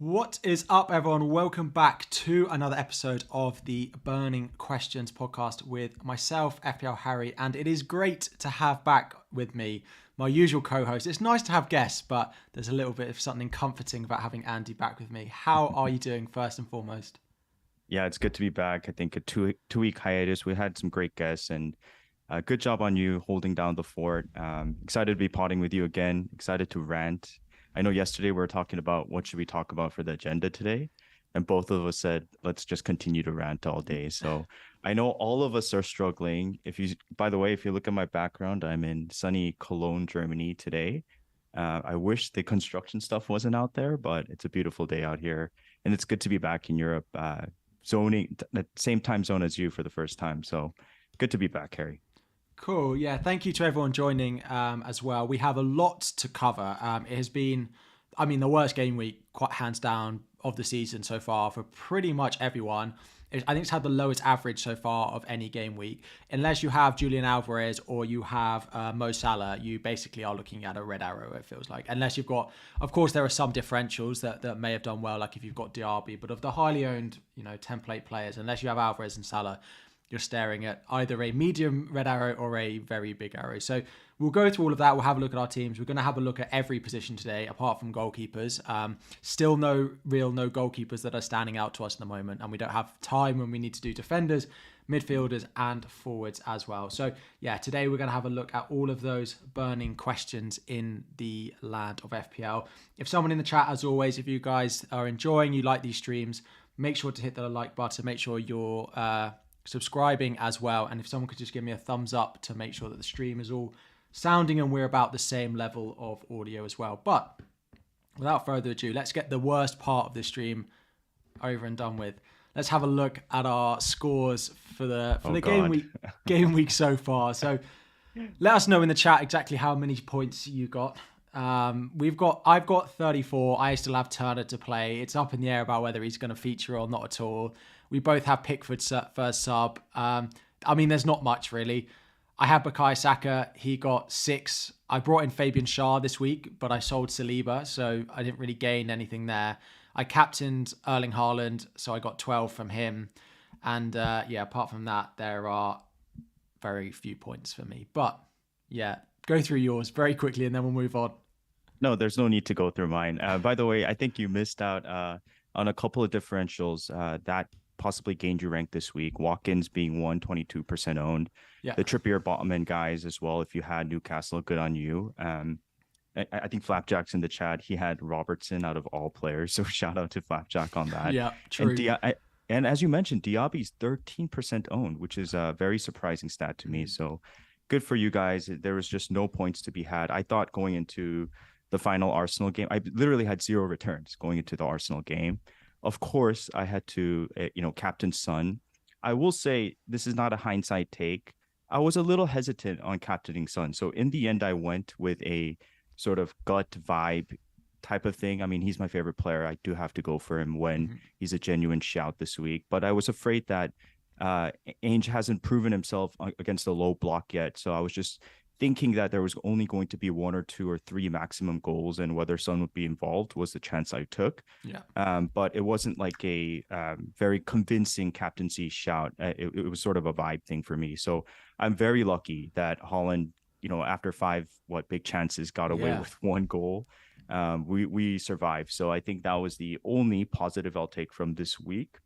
What is up, everyone? Welcome back to another episode of the Burning Questions podcast with myself, FPL Harry, and it is great to have back with me my usual co-host. It's nice to have guests, but there's a little bit of something comforting about having Andy back with me. How are you doing, first and foremost? Yeah, it's good to be back. I think a two week hiatus. We had some great guests, and good job on you holding down the fort. Excited to be potting with you again. Excited to rant. I know yesterday we were talking about what should we talk about for the agenda today, and both of us said let's just continue to rant all day. So I know all of us are struggling. By the way, if you look at my background, I'm in sunny Cologne, Germany today. I wish the construction stuff wasn't out there, but it's a beautiful day out here, and it's good to be back in Europe. Zoning the same time zone as you for the first time. So good to be back, Harry. Cool. Yeah. Thank you to everyone joining as well. We have a lot to cover. It has been, the worst game week, quite hands down, of the season so far for pretty much everyone. I think it's had the lowest average so far of any game week. Unless you have Julian Alvarez or you have Mo Salah, you basically are looking at a red arrow, it feels like. Unless you've got, of course, there are some differentials that may have done well, like if you've got Diaby. But of the highly owned, template players, unless you have Alvarez and Salah, you're staring at either a medium red arrow or a very big arrow. So we'll go through all of that. We'll have a look at our teams. We're going to have a look at every position today, apart from goalkeepers. Still no goalkeepers that are standing out to us at the moment. And we don't have time when we need to do defenders, midfielders, and forwards as well. So yeah, today we're going to have a look at all of those burning questions in the land of FPL. If someone in the chat, as always, if you guys are enjoying, you like these streams, make sure to hit the like button. Make sure you're subscribing as well, and if someone could just give me a thumbs up to make sure that the stream is all sounding and we're about the same level of audio as well. But without further ado, let's get the worst part of this stream over and done with. Let's have a look at our scores for the game week so far. So let us know in the chat exactly how many points you got. I've got 34. I still have Turner to play. It's up in the air about whether he's going to feature or not at all. We both have Pickford first sub. There's not much really. I had Bukayo Saka. He got 6. I brought in Fabian Schär this week, but I sold Saliba, so I didn't really gain anything there. I captained Erling Haaland, so I got 12 from him. And apart from that, there are very few points for me. But yeah, go through yours very quickly and then we'll move on. No, there's no need to go through mine. By the way, I think you missed out on a couple of differentials that possibly gained you rank this week. Watkins being 22% owned. Yeah. The Trippier Botman guys as well. If you had Newcastle, good on you. I think Flapjack's in the chat. He had Robertson out of all players. So shout out to Flapjack on that. Yeah, true. And as you mentioned, Diaby's 13% owned, which is a very surprising stat to me. So good for you guys. There was just no points to be had. I thought going into the final Arsenal game, I literally had 0 returns going into the Arsenal game. Of course, I had to, captain Son. I will say this is not a hindsight take. I was a little hesitant on captaining Son. So in the end, I went with a sort of gut vibe type of thing. He's my favorite player. I do have to go for him when he's a genuine shout this week. But I was afraid that Ainge hasn't proven himself against the low block yet. So I was just thinking that there was only going to be 1 or 2 or 3 maximum goals, and whether Son would be involved was the chance I took. Yeah. But it wasn't like a very convincing captaincy shout. It was sort of a vibe thing for me. So I'm very lucky that Haaland, after 5 big chances, got away with 1 goal. We survived. So I think that was the only positive I'll take from this week.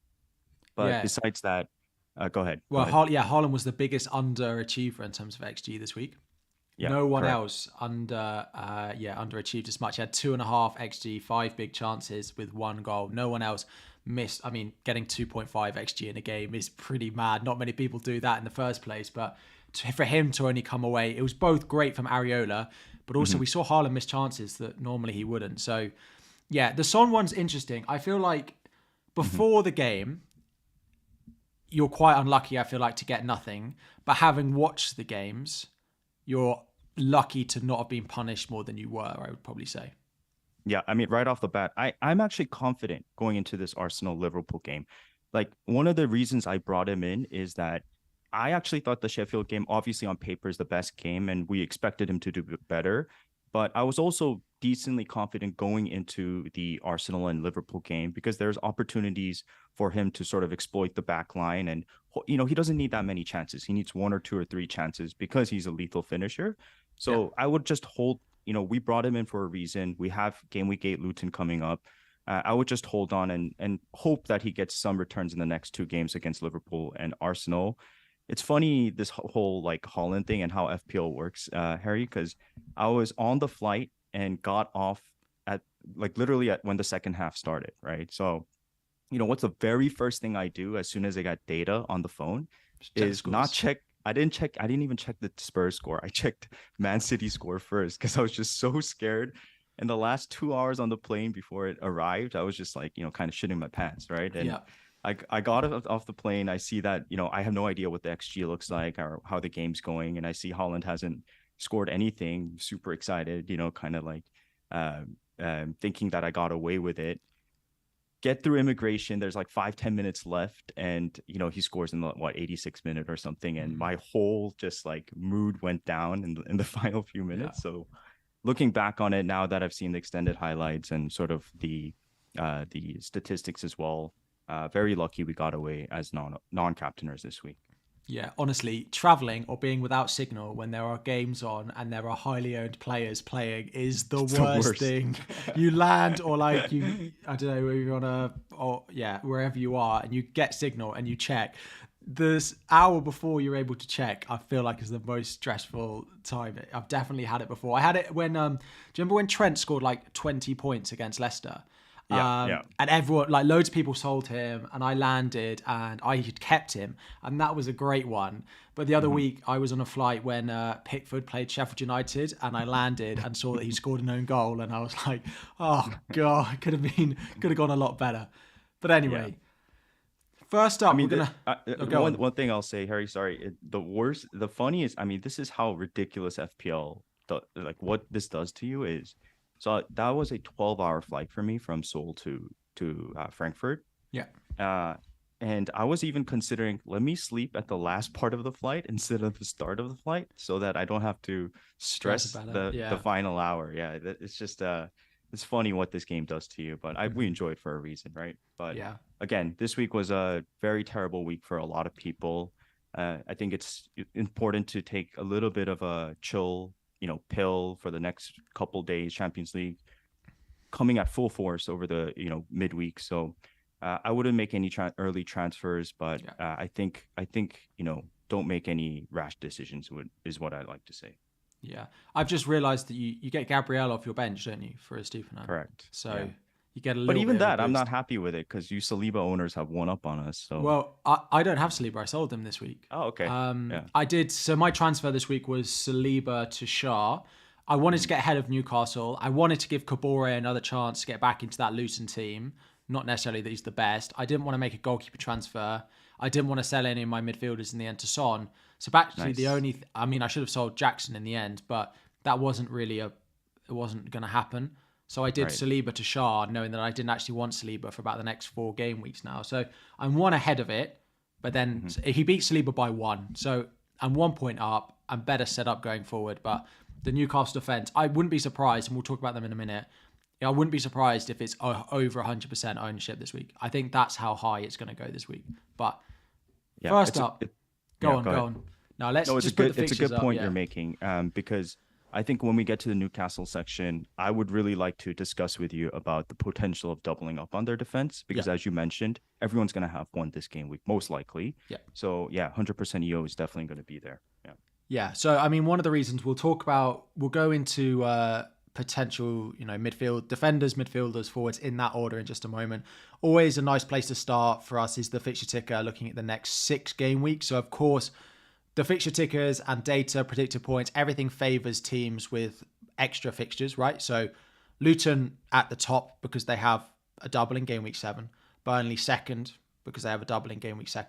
But besides that, go ahead. Well, Haaland was the biggest underachiever in terms of XG this week. Yeah, no one correct. else underachieved as much. He had 2.5 XG, 5 big chances with 1 goal. No one else missed. Getting 2.5 XG in a game is pretty mad. Not many people do that in the first place, but for him to only come away, it was both great from Areola, but also we saw Haaland miss chances that normally he wouldn't. So yeah, the Son one's interesting. I feel like before the game, you're quite unlucky, I feel like, to get nothing. But having watched the games, you're lucky to not have been punished more than you were, I would probably say. Yeah, right off the bat, I'm actually confident going into this Arsenal-Liverpool game. Like, one of the reasons I brought him in is that I actually thought the Sheffield game, obviously on paper, is the best game, and we expected him to do better. But I was also decently confident going into the Arsenal and Liverpool game because there's opportunities for him to sort of exploit the back line. And, he doesn't need that many chances. He needs 1 or 2 or 3 chances because he's a lethal finisher. So I would just hold, we brought him in for a reason. We have game week 8 Luton coming up. I would just hold on and hope that he gets some returns in the next 2 games against Liverpool and Arsenal. It's funny, this whole like Holland thing and how FPL works, Harry, because I was on the flight and got off at like literally at when the second half started, right? So, what's the very first thing I do as soon as I got data on the phone is not check. I didn't even check the Spurs score. I checked Man City score first because I was just so scared. In the last 2 hours on the plane before it arrived, I was just like, kind of shitting my pants, right? And I got off the plane. I see that, I have no idea what the XG looks like or how the game's going. And I see Holland hasn't scored anything. Super excited, kind of like thinking that I got away with it. Get through immigration. There's like 5-10 minutes left. And, he scores in the 86th minute or something. And my whole just like mood went down in the final few minutes. Yeah. So looking back on it now that I've seen the extended highlights and sort of the statistics as well, very lucky we got away as non-captainers this week. Yeah, honestly, traveling or being without signal when there are games on and there are highly owned players playing is the worst thing. You land or like I don't know, you're wherever you are and you get signal and you check. This hour before you're able to check, I feel like is the most stressful time. I've definitely had it before. I had it when, do you remember when Trent scored like 20 points against Leicester? And everyone, like loads of people sold him and I landed and I had kept him. And that was a great one. But the other week I was on a flight when Pickford played Sheffield United and I landed and saw that he scored an own goal. And I was like, oh God, could have gone a lot better. But anyway, first up, one thing I'll say, Harry, sorry, the funniest, this is how ridiculous FPL, what this does to you is, so that was a 12-hour flight for me from Seoul to Frankfurt. Yeah. And I was even considering, let me sleep at the last part of the flight instead of the start of the flight so that I don't have to stress the final hour. Yeah, it's just it's funny what this game does to you, but we enjoy it for a reason, right? But again, this week was a very terrible week for a lot of people. I think it's important to take a little bit of a chill pill for the next couple days. Champions League coming at full force over the midweek, so I wouldn't make any early transfers, but I think don't make any rash decisions is what I like to say. Yeah, I've just realized that you get Gabriel off your bench, don't you, for a Stupinant? Correct. So you get a little. But even that, I'm not happy with it because you Saliba owners have one up on us. So well, I don't have Saliba. I sold him this week. Oh, okay. I did. So my transfer this week was Saliba to Shah. I wanted to get ahead of Newcastle. I wanted to give Kabore another chance to get back into that Luton team. Not necessarily that he's the best. I didn't want to make a goalkeeper transfer. I didn't want to sell any of my midfielders in the end to Son. So actually, the only, I should have sold Jackson in the end, but that wasn't really it wasn't going to happen. So I did Saliba to Shah, knowing that I didn't actually want Saliba for about the next 4 game weeks now. So I'm 1 ahead of it, but then he beat Saliba by 1. So I'm 1 point up. I'm better set up going forward. But the Newcastle defence, I wouldn't be surprised, and we'll talk about them in a minute. I wouldn't be surprised if it's over 100% ownership this week. I think that's how high it's going to go this week. But first up, go on. Now it's a good point you're making, because I think when we get to the Newcastle section, I would really like to discuss with you about the potential of doubling up on their defense, because as you mentioned, everyone's going to have one this game week, most likely. Yeah. So 100% EO is definitely going to be there. Yeah. Yeah. So, one of the reasons we'll go into potential, midfield defenders, midfielders, forwards in that order in just a moment. Always a nice place to start for us is the fixture ticker, looking at the next 6 game weeks. So of course, the fixture tickers and data, predicted points, everything favors teams with extra fixtures, right? So Luton at the top because they have a double in game week 7. Burnley second because they have a double in game week 2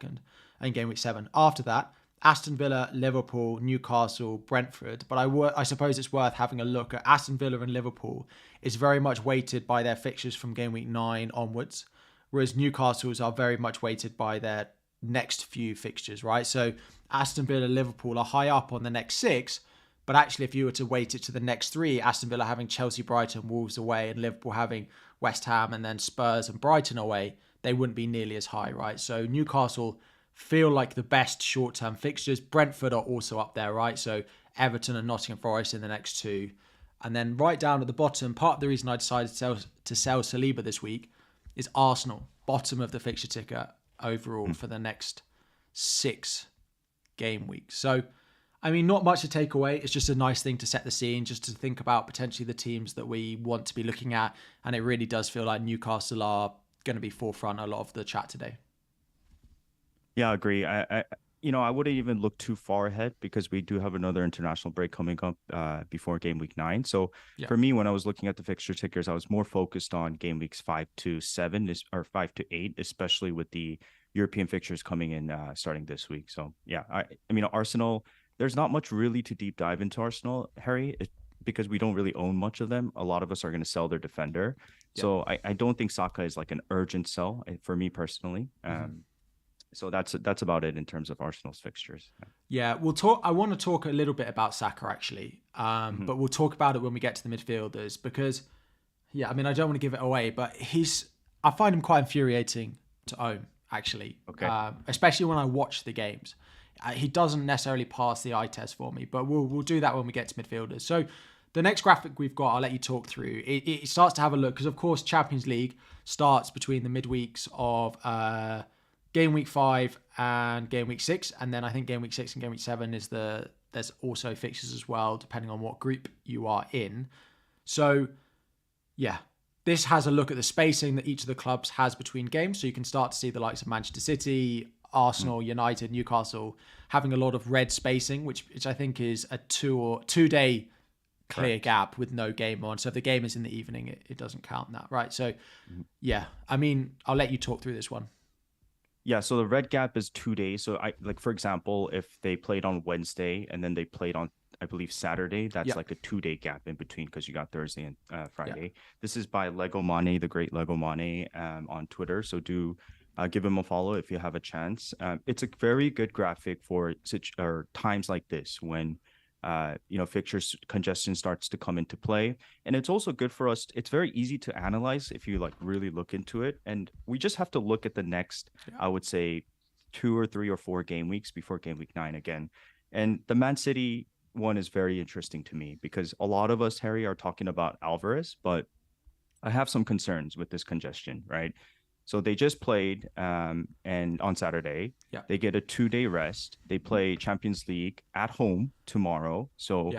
and game week 7. After that, Aston Villa, Liverpool, Newcastle, Brentford. But I suppose it's worth having a look at Aston Villa and Liverpool. Is very much weighted by their fixtures from game week 9 onwards, whereas Newcastle's are very much weighted by their next few fixtures, right? So Aston Villa, Liverpool are high up on the next 6, But actually, if you were to weight it to the next three, Aston Villa having Chelsea, Brighton, Wolves away, and Liverpool having West Ham and then Spurs and Brighton away, they wouldn't be nearly as high, right? So Newcastle feel like the best short-term fixtures. Brentford are also up there, right? So Everton and Nottingham Forest in the next two. And then right down at the bottom, part of the reason I decided to sell Saliba this week is Arsenal, bottom of the fixture ticker overall for the next 6 game weeks. So, I mean, not much to take away. It's just a nice thing to set the scene, just to think about potentially the teams that we want to be looking at. And it really does feel like Newcastle are going to be forefront a lot of the chat today. Yeah, I agree. I wouldn't even look too far ahead because we do have another international break coming up before game week 9. So for me, when I was looking at the fixture tickers, I was more focused on game weeks 5 to 7 or 5 to 8, especially with the European fixtures coming in starting this week. So yeah, I mean, Arsenal, there's not much really to deep dive into Arsenal, Harry, because we don't really own much of them. A lot of us are going to sell their defender. So I don't think Saka is like an urgent sell for me personally. So that's about it in terms of Arsenal's fixtures. Yeah, we'll talk. I want to talk a little bit about Saka actually, but we'll talk about it when we get to the midfielders because, yeah, I mean, I don't want to give it away, but I find him quite infuriating to own actually. Okay. Especially when I watch the games, he doesn't necessarily pass the eye test for me, but we'll do that when we get to midfielders. So the next graphic we've got, I'll let you talk through. It starts to have a look because of course Champions League starts between the midweeks of game week 5 and game week 6, and then I think game week 6 and game week 7 there's also fixtures as well, depending on what group you are in. So, yeah, this has a look at the spacing that each of the clubs has between games, so you can start to see the likes of Manchester City, Arsenal, United, Newcastle having a lot of red spacing, which I think is a 2-day clear gap with no game on. So if the game is in the evening, it doesn't count that, right? So, yeah, I mean, I'll let you talk through this one. Yeah, so the red gap is 2 days. So for example, if they played on Wednesday and then they played on, I believe, Saturday, that's like a 2-day gap in between because you got Thursday and Friday. This is by Lego Mane, the great Lego Mane, on Twitter. So do give him a follow if you have a chance. It's a very good graphic for times like this when fixtures congestion starts to come into play. And it's also good for us. It's very easy to analyze if you like really look into it. And we just have to look at the next, I would say 2 or 3 or 4 game weeks before game week 9 again. And the Man City one is very interesting to me because a lot of us, Harry, are talking about Alvarez, but I have some concerns with this congestion, right? So they just played and on Saturday, they get a 2-day rest. They play Champions League at home tomorrow. So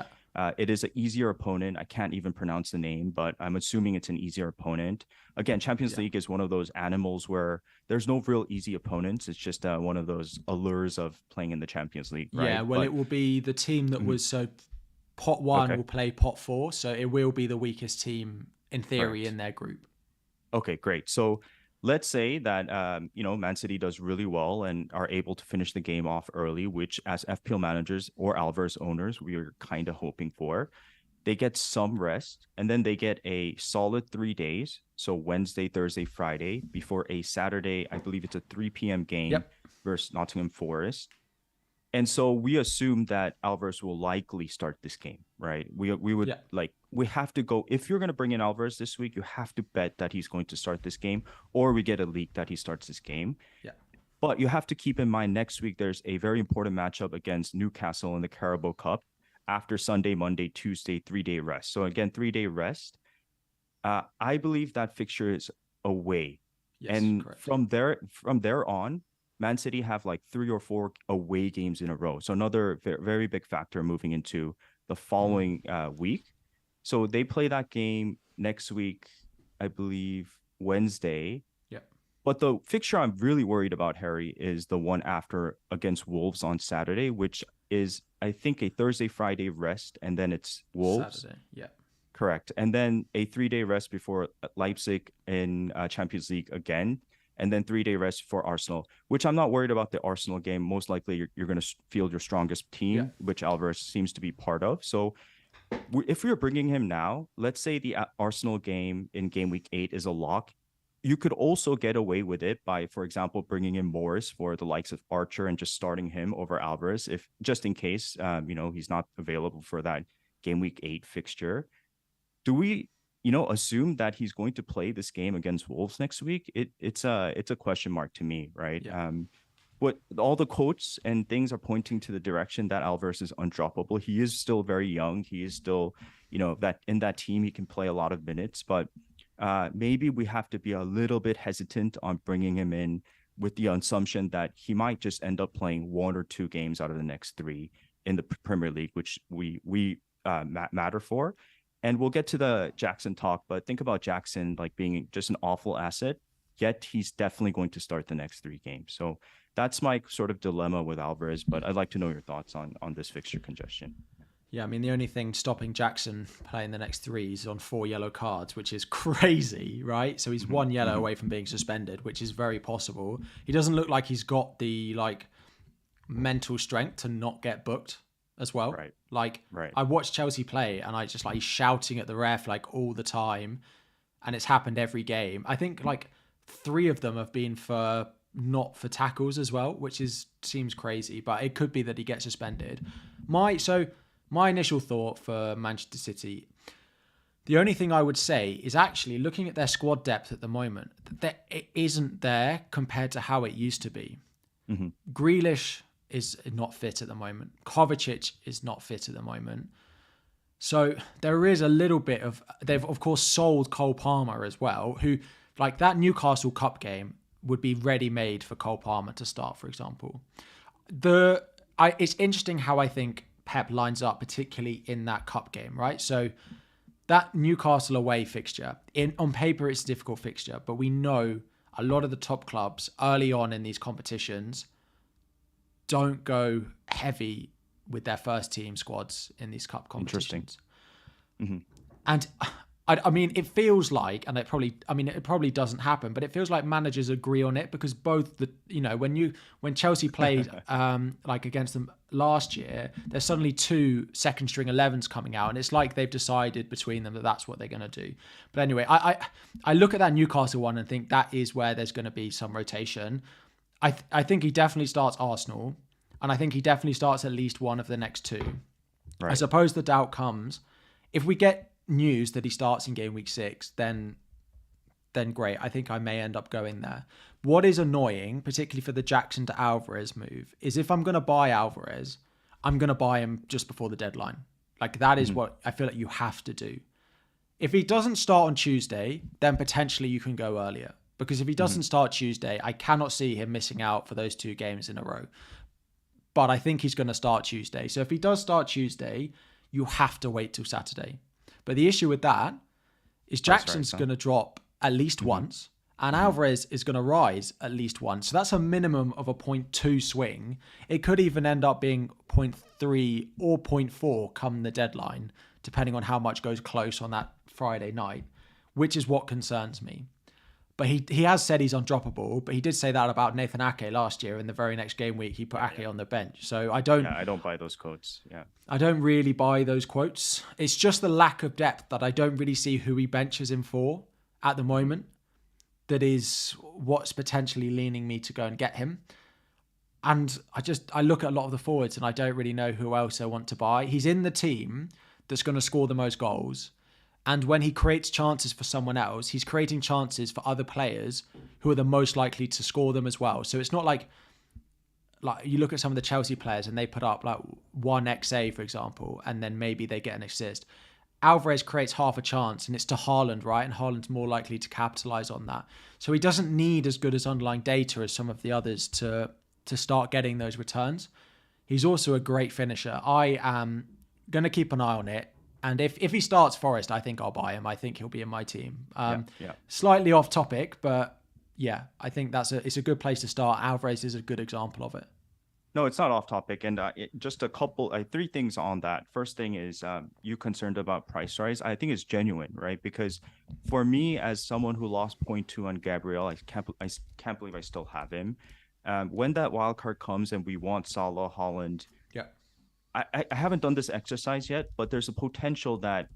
it is an easier opponent. I can't even pronounce the name, but I'm assuming it's an easier opponent. Again, Champions League is one of those animals where there's no real easy opponents. It's just one of those allures of playing in the Champions League, right? Yeah, well, it will be the team that was pot 1 will play pot 4. So it will be the weakest team in theory in their group. Okay, great. So let's say that, Man City does really well and are able to finish the game off early, which as FPL managers or Alvarez owners, we are kind of hoping for. They get some rest and then they get a solid 3 days. So Wednesday, Thursday, Friday before a Saturday, I believe it's a 3 p.m. game versus Nottingham Forest. And so we assume that Alvarez will likely start this game, right? We would we have to go, if you're going to bring in Alvarez this week, you have to bet that he's going to start this game, or we get a leak that he starts this game. Yeah. But you have to keep in mind next week, there's a very important matchup against Newcastle in the Carabao Cup after Sunday, Monday, Tuesday, 3-day rest. So again, 3-day rest. I believe that fixture is away. Yes, and correct. From there on, Man City have like 3 or 4 away games in a row. So another very big factor moving into the following week. So they play that game next week, I believe, Wednesday. Yeah. But the fixture I'm really worried about, Harry, is the one after against Wolves on Saturday, which is, I think, a Thursday, Friday rest, and then it's Wolves. Saturday, yeah. Correct. And then a 3-day rest before Leipzig in Champions League again. And then 3-day rest for Arsenal, which I'm not worried about the Arsenal game. Most likely you're going to field your strongest team, which Alvarez seems to be part of. So if we were bringing him now, let's say the Arsenal game in game week 8 is a lock. you could also get away with it by, for example, bringing in Morris for the likes of Archer and just starting him over Alvarez, if just in case, he's not available for that game week 8 fixture. Do we, assume that he's going to play this game against Wolves next week? It's a question mark to me, right? Yeah. What all the quotes and things are pointing to the direction that Alvarez is undroppable. He is still very young. He is still, that in that team he can play a lot of minutes, but maybe we have to be a little bit hesitant on bringing him in with the assumption that he might just end up playing 1 or 2 games out of the next 3 in the Premier League, which we matter for. And we'll get to the Jackson talk, but think about Jackson like being just an awful asset, yet he's definitely going to start the next 3 games. So that's my sort of dilemma with Alvarez, but I'd like to know your thoughts on this fixture congestion. Yeah, I mean, the only thing stopping Jackson playing the next 3 is on 4 yellow cards, which is crazy, right? So he's 1 yellow away from being suspended, which is very possible. He doesn't look like he's got the mental strength to not get booked as well. Right. I watched Chelsea play and he's shouting at the ref all the time, and it's happened every game. I think 3 of them have been not for tackles as well, which seems crazy, but it could be that he gets suspended. My initial thought for Manchester City, the only thing I would say is actually looking at their squad depth at the moment, that it isn't there compared to how it used to be. Mm-hmm. Grealish is not fit at the moment. Kovacic is not fit at the moment. So there is a little bit of... They've, of course, sold Cole Palmer as well, who, that Newcastle Cup game would be ready-made for Cole Palmer to start, for example. It's interesting how I think Pep lines up, particularly in that cup game, right? So that Newcastle away fixture, on paper it's a difficult fixture, but we know a lot of the top clubs early on in these competitions don't go heavy with their first team squads in these cup competitions. Interesting. Mm-hmm. And I mean, it feels like, and it probably doesn't happen, but it feels like managers agree on it, because both when Chelsea played against them last year, there's suddenly 2 second string 11s coming out, and it's like they've decided between them that that's what they're going to do. But anyway, I look at that Newcastle one and think that is where there's going to be some rotation. I think he definitely starts Arsenal, and I think he definitely starts at least one of the next 2. Right. I suppose the doubt comes if we get news that he starts in game week 6, then great. I think I may end up going there. What is annoying, particularly for the Jackson to Alvarez move, is if I'm going to buy Alvarez, I'm going to buy him just before the deadline. That is what I feel like you have to do. If he doesn't start on Tuesday, then potentially you can go earlier. Because if he doesn't start Tuesday, I cannot see him missing out for those 2 games in a row. But I think he's going to start Tuesday. So if he does start Tuesday, you have to wait till Saturday. But the issue with that is Jackson's going to drop at least once, and Alvarez is going to rise at least once. So that's a minimum of a 0.2 swing. It could even end up being 0.3 or 0.4 come the deadline, depending on how much goes close on that Friday night, which is what concerns me. But he has said he's undroppable, but he did say that about Nathan Ake last year. In the very next game week, he put Ake on the bench. So I don't buy those quotes. Yeah. I don't really buy those quotes. It's just the lack of depth that I don't really see who he benches him for at the moment. That is what's potentially leaning me to go and get him. And I look at a lot of the forwards and I don't really know who else I want to buy. He's in the team that's going to score the most goals. And when he creates chances for someone else, he's creating chances for other players who are the most likely to score them as well. So it's not like you look at some of the Chelsea players and they put up 1 XA, for example, and then maybe they get an assist. Alvarez creates half a chance and it's to Haaland, right? And Haaland's more likely to capitalize on that. So he doesn't need as good as underlying data as some of the others to start getting those returns. He's also a great finisher. I am going to keep an eye on it. And if he starts Forest, I think I'll buy him. I think he'll be in my team. Slightly off topic, but yeah, I think it's a good place to start. Alvarez is a good example of it. No, it's not off topic. And just a couple, 3 things on that. First thing is you concerned about price rise. I think it's genuine, right? Because for me, as someone who lost 0.2 on Gabriel, I can't believe I still have him. When that wildcard comes and we want Salah, Haaland, I haven't done this exercise yet, but there's a potential that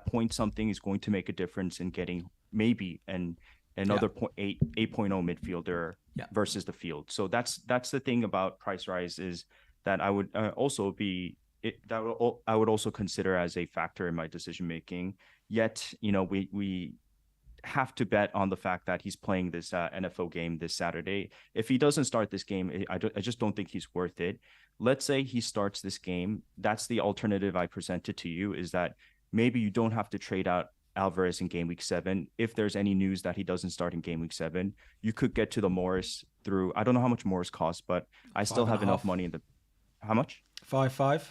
point something is going to make a difference in getting maybe an another 8.0 midfielder versus the field. So that's the thing about price rise is that I would also be I would also consider as a factor in my decision making. Yet, we have to bet on the fact that he's playing this NFL game this Saturday. If he doesn't start this game, I just don't think he's worth it. Let's say he starts this game. That's the alternative I presented to you, is that maybe you don't have to trade out Alvarez in game week 7. If there's any news that he doesn't start in game week 7, you could get to the Morris through, I don't know how much Morris costs, but I still have enough money in the, how much? 5.5.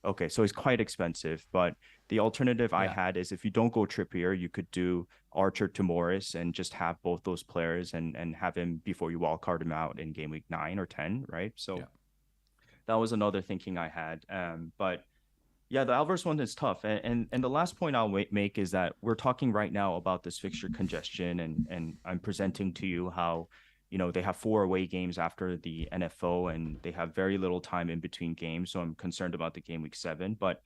Okay, so it's quite expensive, but the alternative I had is if you don't go Trippier, you could do Archer to Morris and just have both those players and have him before you wildcard him out in game week 9 or 10, right? So that was another thinking I had. But yeah, the Alvarez one is tough. And the last point I'll make is that we're talking right now about this fixture congestion, and I'm presenting to you how, they have 4 away games after the NFO and they have very little time in between games. So I'm concerned about the game week 7. But,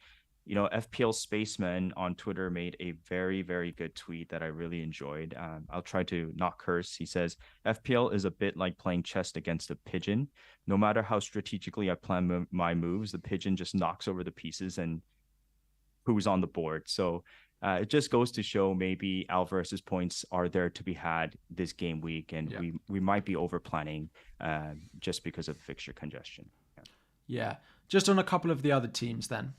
FPL Spaceman on Twitter made a very, very good tweet that I really enjoyed. I'll try to not curse. He says, FPL is a bit like playing chess against a pigeon. No matter how strategically I plan my moves, the pigeon just knocks over the pieces and who's on the board. So it just goes to show maybe Alvarez's points are there to be had this game week, and we might be over planning just because of fixture congestion. Yeah. Just on a couple of the other teams then,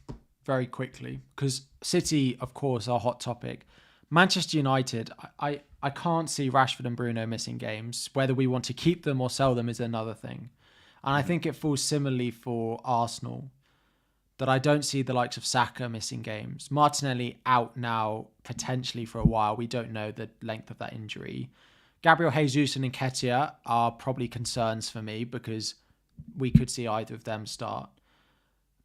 very quickly, because City, of course, are a hot topic. Manchester United, I can't see Rashford and Bruno missing games. Whether we want to keep them or sell them is another thing. And I think it falls similarly for Arsenal, that I don't see the likes of Saka missing games. Martinelli out now, potentially for a while. We don't know the length of that injury. Gabriel Jesus and Nketiah are probably concerns for me because we could see either of them start.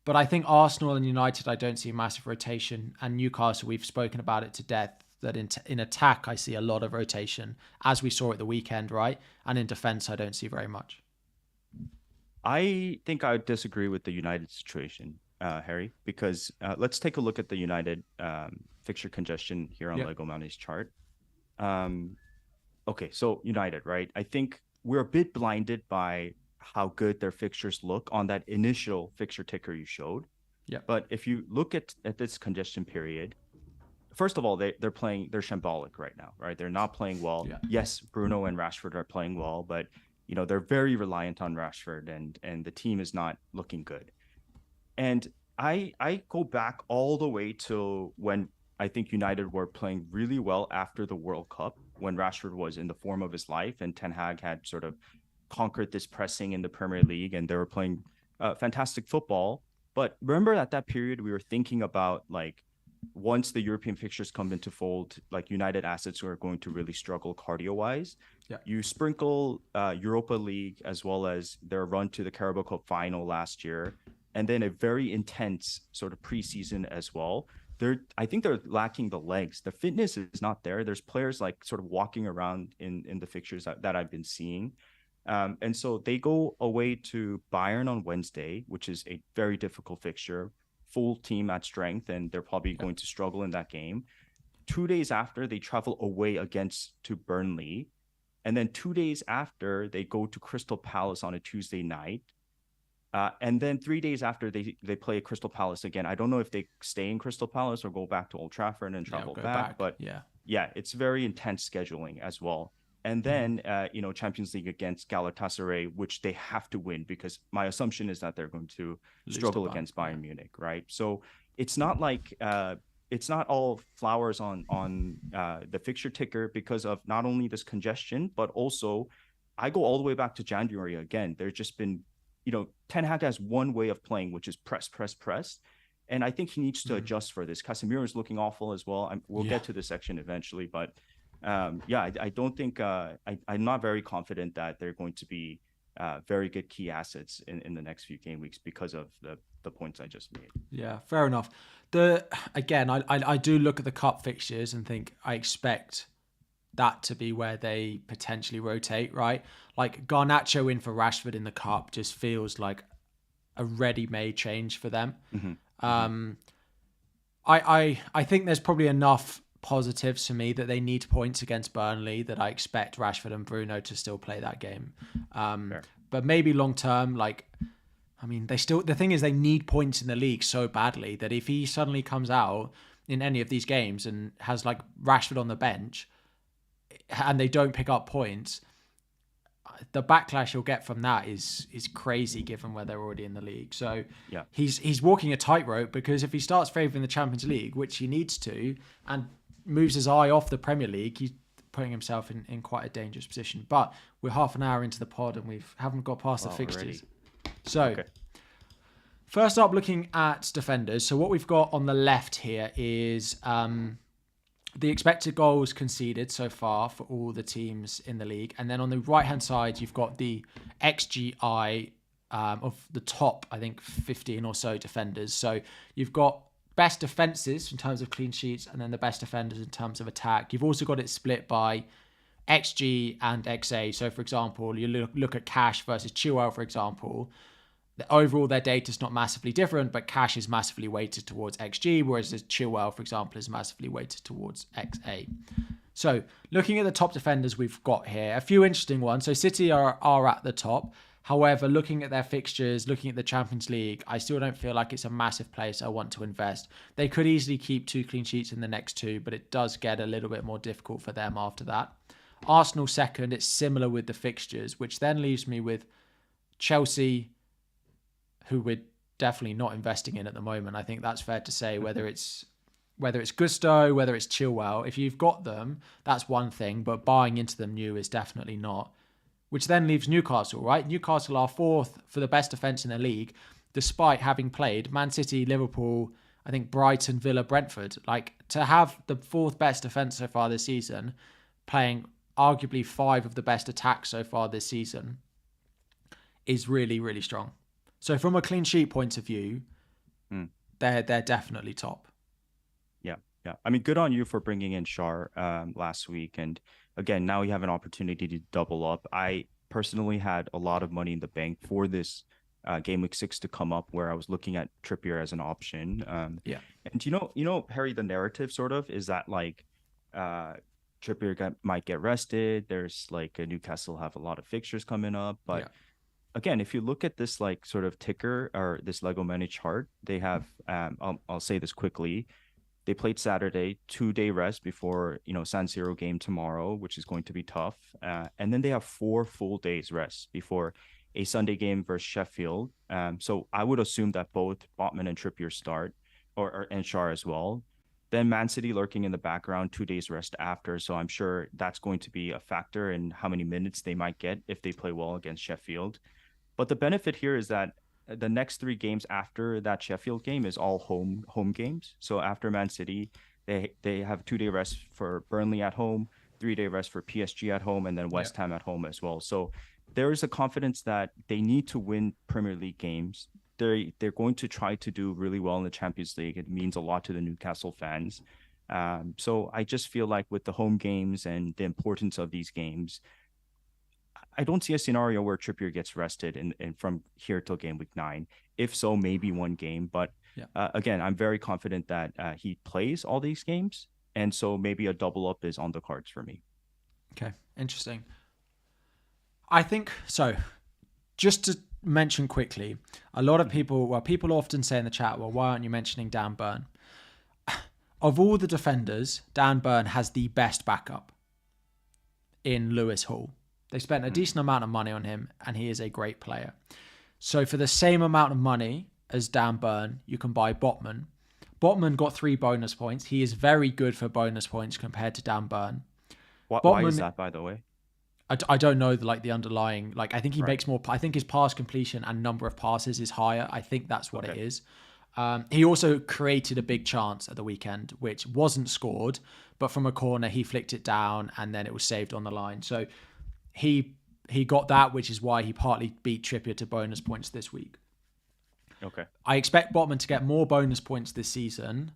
But I think Arsenal and United, I don't see a massive rotation. And Newcastle, we've spoken about it to death, that in attack, I see a lot of rotation, as we saw at the weekend, right? And in defense, I don't see very much. I think I would disagree with the United situation, Harry, because let's take a look at the United fixture congestion here on Lego Money's chart. Okay, so United, right? I think we're a bit blinded by how good their fixtures look on that initial fixture ticker you showed. Yeah. But if you look at this congestion period, first of all, they're shambolic right now, right? They're not playing well. Yeah. Yes, Bruno and Rashford are playing well, but they're very reliant on Rashford, and the team is not looking good. And I go back all the way to when I think United were playing really well after the World Cup, when Rashford was in the form of his life and Ten Hag had sort of conquered this pressing in the Premier League, and they were playing fantastic football. But remember at that period, we were thinking about, like, once the European fixtures come into fold, like, United assets are going to really struggle cardio-wise. Yeah. You sprinkle Europa League as well as their run to the Carabao Cup final last year, and then a very intense sort of preseason as well. I think they're lacking the legs. The fitness is not there. There's players like sort of walking around in the fixtures that I've been seeing. And so they go away to Bayern on Wednesday, which is a very difficult fixture, full team at strength, and they're probably going to struggle in that game. 2 days after, they travel away to Burnley. And then 2 days after, they go to Crystal Palace on a Tuesday night. And then 3 days after, they play Crystal Palace again. I don't know if they stay in Crystal Palace or go back to Old Trafford and travel back. But yeah, it's very intense scheduling as well. And then, Champions League against Galatasaray, which they have to win, because my assumption is that they're going to struggle against Bayern Munich, right? So it's not like it's not all flowers on the fixture ticker because of not only this congestion, but also I go all the way back to January again. There's just been, Ten Hag has one way of playing, which is press. And I think he needs to adjust for this. Casemiro is looking awful as well. We'll get to this section eventually, but I don't think I'm not very confident that they're going to be very good key assets in the next few game weeks because of the points I just made. Yeah, fair enough. I do look at the cup fixtures and think I expect that to be where they potentially rotate, right? Like Garnacho in for Rashford in the cup just feels like a ready-made change for them. Mm-hmm. I think there's probably enough positives for me that they need points against Burnley, that I expect Rashford and Bruno to still play that game. But maybe long term, like, I mean, the thing is they need points in the league so badly that if he suddenly comes out in any of these games and has like Rashford on the bench and they don't pick up points, the backlash you'll get from that is crazy given where they're already in the league. So he's walking a tightrope, because if he starts favouring the Champions League, which he needs to, and moves his eye off the Premier League, he's putting himself in quite a dangerous position. But we're half an hour into the pod and we haven't got past the fixtures. Already. So first up, looking at defenders. So what we've got on the left here is the expected goals conceded so far for all the teams in the league. And then on the right-hand side, you've got the XGI of the top, I think, 15 or so defenders. So you've got best defenses in terms of clean sheets, and then the best defenders in terms of attack. You've also got it split by XG and XA. So, for example, you look at Cash versus Chilwell, for example. Overall, their data is not massively different, but Cash is massively weighted towards XG, whereas Chilwell, for example, is massively weighted towards XA. So looking at the top defenders we've got here, a few interesting ones. So City are at the top. However, looking at their fixtures, looking at the Champions League, I still don't feel like it's a massive place I want to invest. They could easily keep 2 clean sheets in the next 2, but it does get a little bit more difficult for them after that. Arsenal second, it's similar with the fixtures, which then leaves me with Chelsea, who we're definitely not investing in at the moment. I think that's fair to say, whether it's Gusto, whether it's Chilwell. If you've got them, that's one thing, but buying into them new is definitely not. Which then leaves Newcastle, right? Newcastle are 4th for the best defence in the league, despite having played Man City, Liverpool, I think Brighton, Villa, Brentford. Like, to have the 4th best defence so far this season, playing arguably 5 of the best attacks so far this season, is really, really strong. So from a clean sheet point of view, they're definitely top. Yeah. I mean, good on you for bringing in Shar last week. And again, now you have an opportunity to double up. I personally had a lot of money in the bank for this game week 6 to come up, where I was looking at Trippier as an option. And you know, Harry, the narrative sort of is that like Trippier might get rested. There's like a Newcastle have a lot of fixtures coming up, but again, if you look at this like sort of ticker or this Lego Money chart, they have, I'll say this quickly. They played Saturday, 2-day rest before, San Siro game tomorrow, which is going to be tough. And then they have 4 full days rest before a Sunday game versus Sheffield. So I would assume that both Botman and Trippier start, and Shar as well. Then Man City lurking in the background, 2 days rest after. So I'm sure that's going to be a factor in how many minutes they might get if they play well against Sheffield. But the benefit here is that the next 3 games after that Sheffield game is all home games. So after Man City, they have 2-day rest for Burnley at home, 3-day rest for PSG at home, and then West Ham at home as well. So there is a confidence that they need to win Premier League games. They're going to try to do really well in the Champions League. It means a lot to the Newcastle fans. So I just feel like with the home games and the importance of these games, I don't see a scenario where Trippier gets rested and from here till game week 9. If so, maybe one game. But again, I'm very confident that he plays all these games. And so maybe a double up is on the cards for me. Okay, interesting. I think so. Just to mention quickly, a lot of people often say in the chat, well, why aren't you mentioning Dan Burn? Of all the defenders, Dan Burn has the best backup in Lewis Hall. They spent a decent amount of money on him, and he is a great player. So for the same amount of money as Dan Burn, you can buy Botman. Botman got 3 bonus points. He is very good for bonus points compared to Dan Burn. Why is that, by the way? I don't know the underlying, I think he makes more. I think his pass completion and number of passes is higher. I think that's what it is. He also created a big chance at the weekend, which wasn't scored, but from a corner, he flicked it down and then it was saved on the line. So he got that, which is why he partly beat Trippier to bonus points this week. Okay. I expect Botman to get more bonus points this season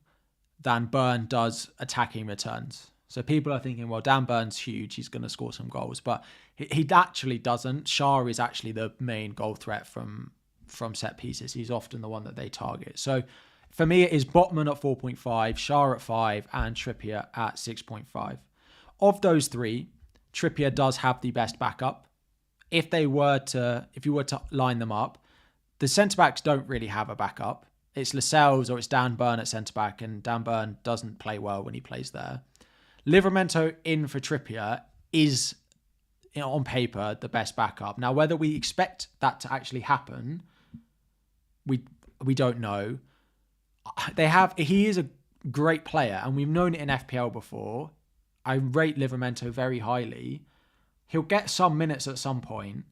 than Burn does attacking returns. So people are thinking, well, Dan Burn's huge. He's going to score some goals. But he actually doesn't. Shah is actually the main goal threat from set pieces. He's often the one that they target. So For me, it is Botman at 4.5, Shah at 5, and Trippier at 6.5. Of those three, Trippier does have the best backup. If you were to line them up, the centre-backs don't really have a backup. It's Lascelles or it's Dan Burn at centre-back, and Dan Burn doesn't play well when he plays there. Livramento in for Trippier is, on paper, the best backup. Now, whether we expect that to actually happen, we don't know. He is a great player, and we've known it in FPL before. I rate Livramento very highly. He'll get some minutes at some point,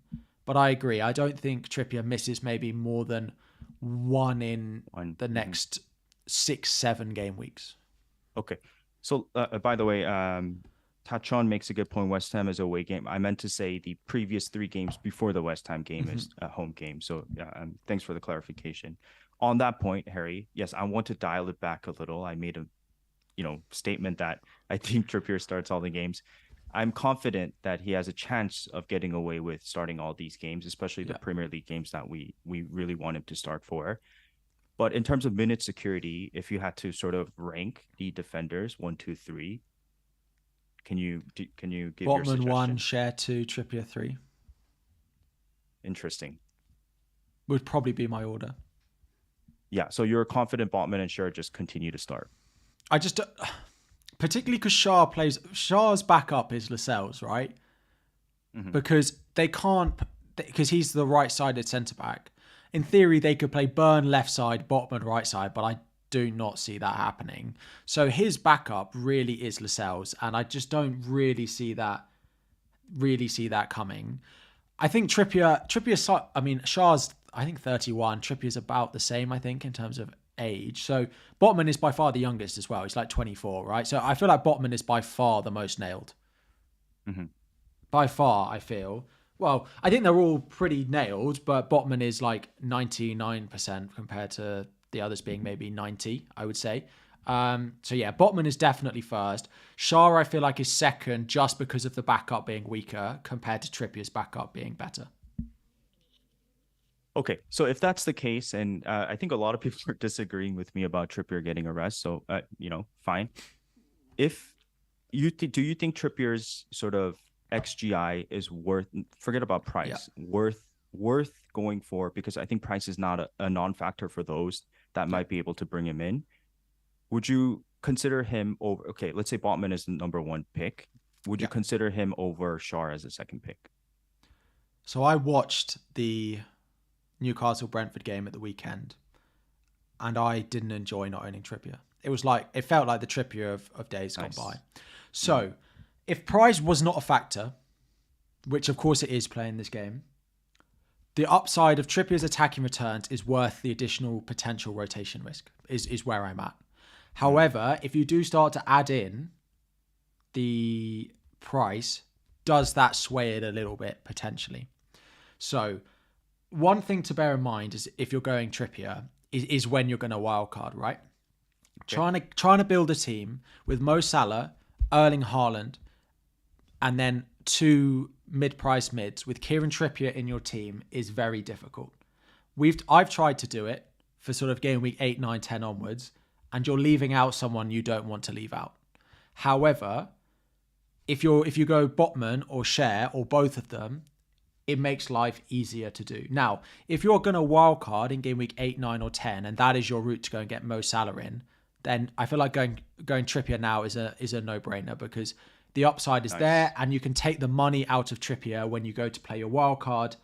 but I agree. I don't think Trippier misses maybe more than one in the next 6-7 game weeks. Okay. So, by the way, Tachon makes a good point. West Ham is a away game. I meant to say the previous 3 games before the West Ham game is a home game. So, thanks for the clarification. On that point, Harry, yes, I want to dial it back a little. I made a, statement that I think Trippier starts all the games. I'm confident that he has a chance of getting away with starting all these games, especially the Premier League games that we really want him to start for. But in terms of minute security, if you had to sort of rank the defenders 1, 2, 3, can you give your suggestion? Botman 1, Share 2, Trippier 3. Interesting. Would probably be my order. Yeah, so you're confident Botman and Share just continue to start. I just, particularly because Shah's backup is Lascelles, right? Mm-hmm. Because because he's the right-sided centre-back. In theory, they could play Burn left side, Botman right side, but I do not see that happening. So his backup really is Lascelles, and I just don't really see that coming. I think Shah's, I think 31. Trippier's about the same, I think, in terms of age. So Botman is by far the youngest as well. He's like 24, right? So I feel like Botman is by far the most nailed. Mm-hmm. By far, I feel. Well, I think they're all pretty nailed, but Botman is like 99% compared to the others being maybe 90, I would say. So yeah, Botman is definitely first. Shah, I feel like, is second just because of the backup being weaker compared to Trippier's backup being better. Okay, so if that's the case, and I think a lot of people are disagreeing with me about Trippier getting a rest, so fine. If do you think Trippier's sort of XGI is forget about price, worth going for, because I think price is not a non-factor for those that might be able to bring him in. Would you consider him over? Okay, let's say Botman is the number 1 pick. Would you consider him over Shah as a second pick? So I watched the Newcastle-Brentford game at the weekend, and I didn't enjoy not owning Trippier. It felt like the Trippier of days gone by. So if price was not a factor, which of course it is playing this game, the upside of Trippier's attacking returns is worth the additional potential rotation risk, is where I'm at. However, if you do start to add in the price, does that sway it a little bit potentially? So one thing to bear in mind is if you're going Trippier is when you're going to wildcard, right? Okay. Trying to build a team with Mo Salah, Erling Haaland, and then 2 mid-price mids with Kieran Trippier in your team is very difficult. I've tried to do it for sort of game week 8, 9, 10 onwards, and you're leaving out someone you don't want to leave out. However, if you go Botman or Share or both of them, it makes life easier to do. Now, if you're going to wildcard in game week 8, 9, or 10, and that is your route to go and get Mo Salah in, then I feel like going Trippier now is a no-brainer, because the upside is there, and you can take the money out of Trippier when you go to play your wildcard,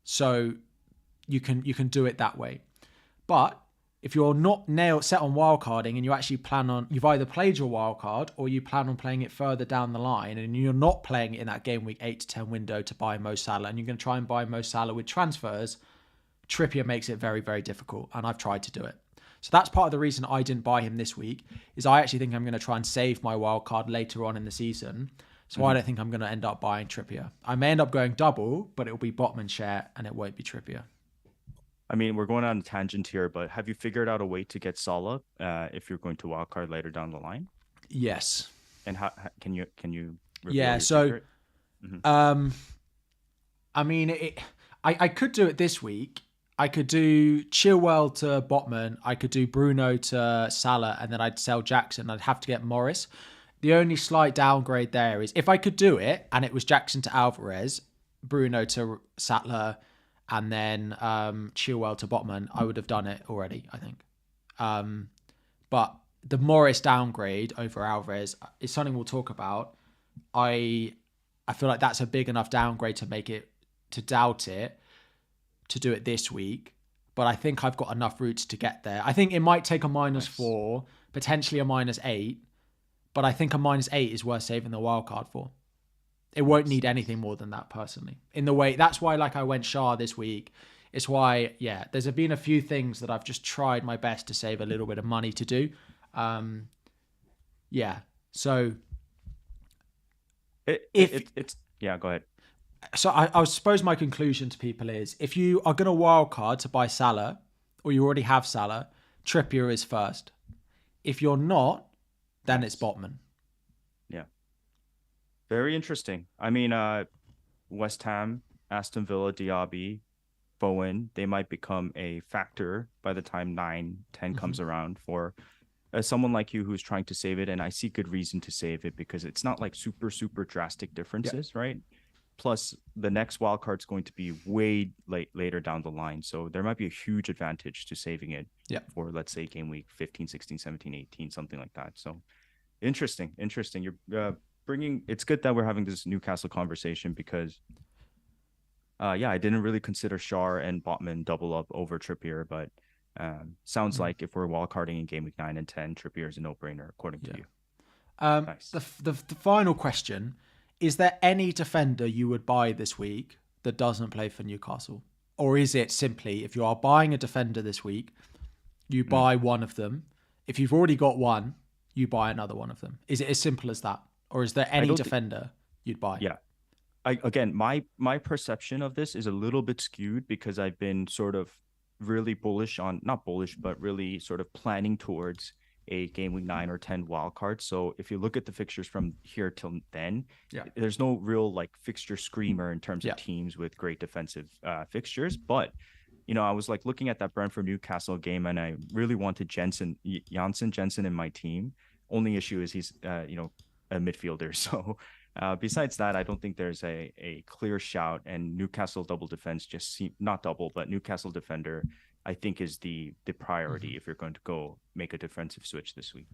so you can do it that way. But if you're not set on wildcarding and you actually you've either played your wildcard or you plan on playing it further down the line, and you're not playing it in that game week 8 to 10 window to buy Mo Salah, and you're going to try and buy Mo Salah with transfers, Trippier makes it very, very difficult, and I've tried to do it. So that's part of the reason I didn't buy him this week, is I actually think I'm going to try and save my wildcard later on in the season. So I don't think I'm going to end up buying Trippier. I may end up going double, but it'll be Botman, Share, and it won't be Trippier. I mean, we're going on a tangent here, but have you figured out a way to get Salah if you're going to wildcard later down the line? Yes. And how can you yeah, so I mean, I could do it this week, I could do Chilwell to Botman. I could do Bruno to Salah, and then I'd sell Jackson. I'd have to get Morris. The only slight downgrade there is if I could do it and it was Jackson to Alvarez, Bruno to Salah, and then Chilwell to Botman, I would have done it already, I think. But the Morris downgrade over Alvarez is something we'll talk about. I feel like that's a big enough downgrade to make it, to doubt it, to do it this week. But I think I've got enough routes to get there. I think it might take a -4, potentially a -8. But I think a -8 is worth saving the wildcard for. It won't need anything more than that, personally. In the way, that's why I went Shah this week. It's why, there's been a few things that I've just tried my best to save a little bit of money to do. So go ahead. So I suppose my conclusion to people is, if you are going to wildcard to buy Salah, or you already have Salah, Trippier is first. If you're not, then it's Botman. Yeah. Very interesting. I mean, West Ham, Aston Villa, Diaby, Bowen, they might become a factor by the time 9-10 comes around for someone like you who's trying to save it. And I see good reason to save it because it's not like super, super drastic differences, right? Plus, the next wild card is going to be way later down the line. So there might be a huge advantage to saving it for, let's say, game week 15, 16, 17, 18, something like that. So interesting. You're bringing, it's good that we're having this Newcastle conversation because, I didn't really consider Shar and Botman double up over Trippier, but sounds like if we're wildcarding in game week 9 and 10, Trippier is a no-brainer, according to you. Nice. The final question: is there any defender you would buy this week that doesn't play for Newcastle? Or is it simply, if you are buying a defender this week, you buy one of them? If you've already got one, you buy another one of them. Is it as simple as that? Or is there any defender you'd buy? Yeah. Again, my perception of this is a little bit skewed because I've been sort of really bullish on, not bullish, but really sort of planning towards a game week 9 or 10 wild card. So if you look at the fixtures from here till then, there's no real like fixture screamer in terms of teams with great defensive fixtures. But I was like looking at that Brentford Newcastle game, and I really wanted Jensen in my team. Only issue is he's a midfielder. So besides that, I don't think there's a clear shout. And Newcastle double defense not double, but Newcastle defender, I think, is the priority if you're going to go make a defensive switch this week.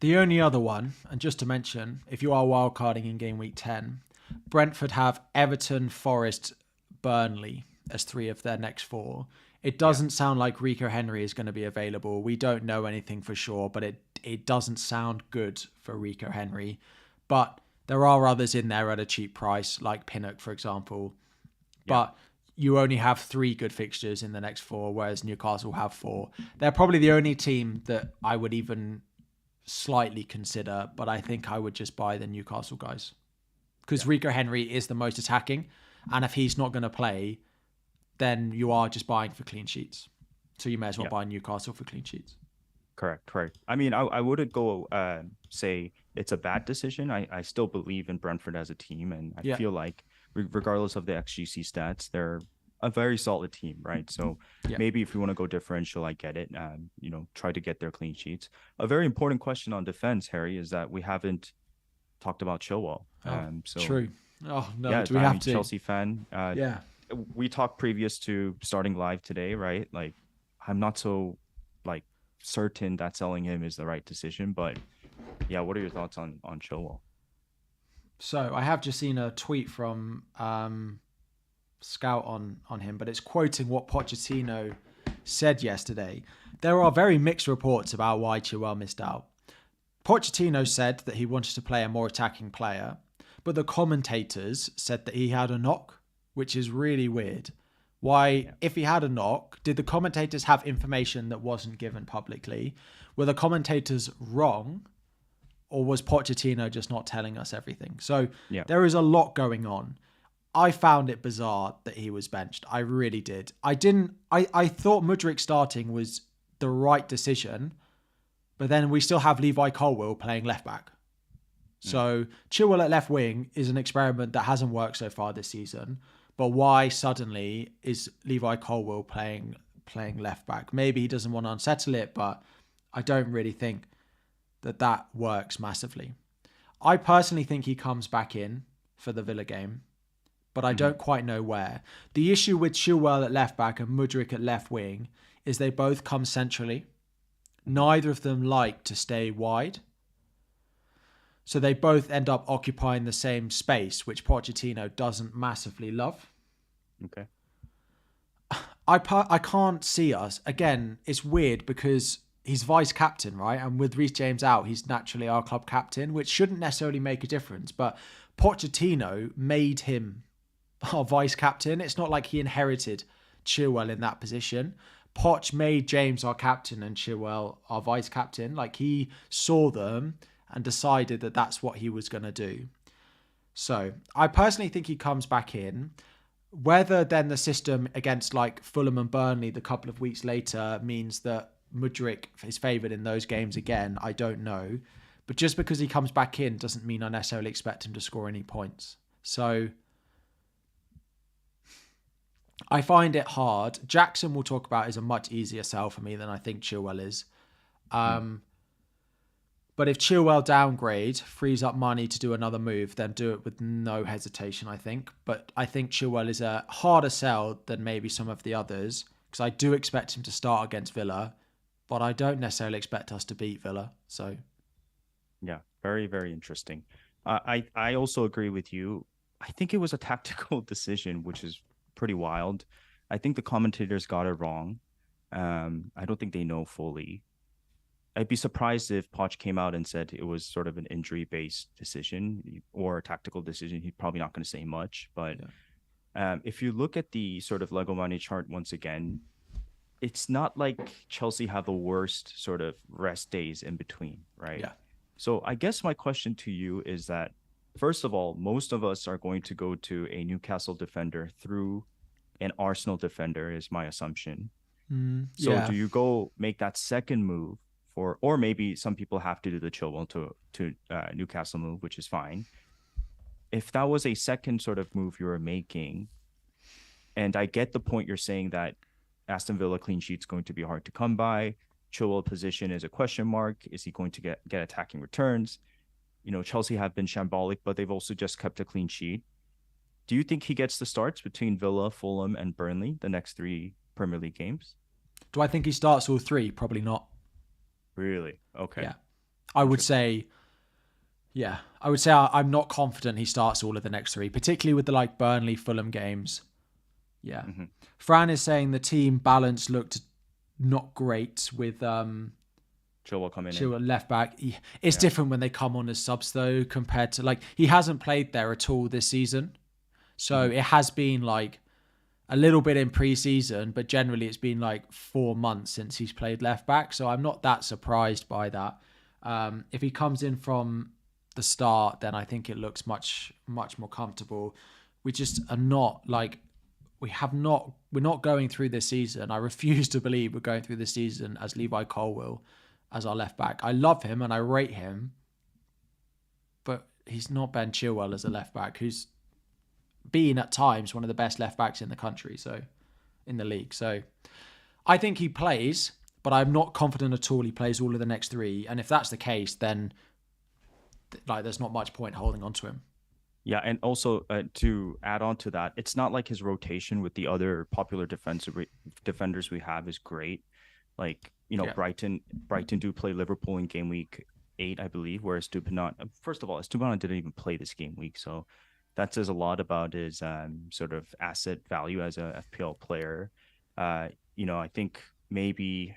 The only other one, and just to mention, if you are wildcarding in game week 10, Brentford have Everton, Forest, Burnley as 3 of their next 4. It doesn't sound like Rico Henry is going to be available. We don't know anything for sure, but it doesn't sound good for Rico Henry. But there are others in there at a cheap price, like Pinnock, for example. But you only have 3 good fixtures in the next 4, whereas Newcastle have 4. They're probably the only team that I would even slightly consider, but I think I would just buy the Newcastle guys. Because Rico Henry is the most attacking, and if he's not going to play, then you are just buying for clean sheets. So you may as well buy Newcastle for clean sheets. Correct. I mean, I wouldn't go say it's a bad decision. I still believe in Brentford as a team, and I feel like regardless of the XGC stats, they're a very solid team, right? So maybe if you want to go differential, I get it. Try to get their clean sheets. A very important question on defense, Harry, is that we haven't talked about Chilwell. True. Oh no, do we have to? Chelsea fan. We talked previous to starting live today, right? Like, I'm not so certain that selling him is the right decision, but what are your thoughts on Chilwell? So I have just seen a tweet from Scout on him, but it's quoting what Pochettino said yesterday. There are very mixed reports about why Chilwell missed out. Pochettino said that he wanted to play a more attacking player, but the commentators said that he had a knock, which is really weird. Why, if he had a knock, did the commentators have information that wasn't given publicly? Were the commentators wrong? Or was Pochettino just not telling us everything? So there is a lot going on. I found it bizarre that he was benched. I really did. I thought Mudryk starting was the right decision, but then we still have Levi Colwill playing left back. So Chilwell at left wing is an experiment that hasn't worked so far this season. But why suddenly is Levi Colwill playing left back? Maybe he doesn't want to unsettle it, but I don't really think that works massively. I personally think he comes back in for the Villa game, but I don't quite know where. The issue with Chilwell at left back and Mudryk at left wing is they both come centrally. Neither of them like to stay wide. So they both end up occupying the same space, which Pochettino doesn't massively love. Okay. I can't see us. Again, it's weird because he's vice captain, right? And with Reece James out, he's naturally our club captain, which shouldn't necessarily make a difference. But Pochettino made him our vice captain. It's not like he inherited Chilwell in that position. Poch made James our captain and Chilwell our vice captain. Like, he saw them and decided that that's what he was going to do. So I personally think he comes back in. Whether then the system against like Fulham and Burnley the couple of weeks later means that Mudryk is favoured in those games again, I don't know. But just because he comes back in doesn't mean I necessarily expect him to score any points. So I find it hard. Jackson, we'll talk about, is a much easier sell for me than I think Chilwell is. But if Chilwell downgrade, frees up money to do another move, then do it with no hesitation, I think. But I think Chilwell is a harder sell than maybe some of the others, because I do expect him to start against Villa, but I don't necessarily expect us to beat Villa. So, yeah, very, very interesting. I also agree with you. I think it was a tactical decision, which is pretty wild. I think the commentators got it wrong. I don't think they know fully. I'd be surprised if Poch came out and said it was sort of an injury-based decision or a tactical decision. He's probably not going to say much. But if you look at the sort of Lego money chart once again, it's not like Chelsea have the worst sort of rest days in between, right? Yeah. So I guess my question to you is that, first of all, most of us are going to go to a Newcastle defender through an Arsenal defender, is my assumption. So do you go make that second move? Or maybe some people have to do the Chilwell to Newcastle move, which is fine. If that was a second sort of move you were making, and I get the point you're saying that Aston Villa clean sheet's going to be hard to come by, Chilwell position is a question mark. Is he going to get attacking returns? You know, Chelsea have been shambolic, but they've also just kept a clean sheet. Do you think he gets the starts between Villa, Fulham, and Burnley the next 3 Premier League games? Do I think he starts all 3? Probably not. Really? Okay. Yeah. I would say I'm not confident he starts all of the next 3, particularly with the like Burnley, Fulham games. Yeah. Fran is saying the team balance looked not great with Chilwell coming in. Left back. It's different when they come on as subs though, compared to like he hasn't played there at all this season. So it has been like a little bit in pre-season, but generally it's been like 4 months since he's played left back. So I'm not that surprised by that. If he comes in from the start, then I think it looks much, much more comfortable. We just are not like, we're not going through this season. I refuse to believe we're going through this season as Levi Colwill as our left back. I love him and I rate him, but he's not Ben Chilwell as a left back, who's been at times one of the best left backs in the country, so in the league. So I think he plays, but I'm not confident at all he plays all of the next 3. And if that's the case, then like there's not much point holding on to him. Yeah, and also to add on to that, it's not like his rotation with the other popular defenders we have is great. Like, you know, Brighton do play Liverpool in game week 8, I believe, whereas first of all, Estupiñán didn't even play this game week, so that says a lot about his sort of asset value as a FPL player. You know, I think maybe,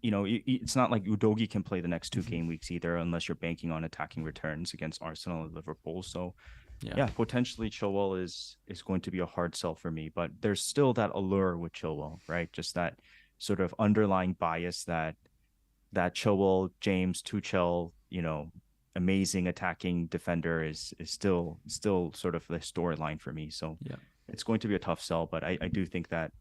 you know, it's not like Udogie can play the next 2 game weeks either, unless you're banking on attacking returns against Arsenal and Liverpool. So, yeah, potentially Chilwell is going to be a hard sell for me, but there's still that allure with Chilwell, right? Just that sort of underlying bias that Chilwell, James, Tuchel, you know, amazing attacking defender is still sort of the storyline for me. So it's going to be a tough sell, but I do think that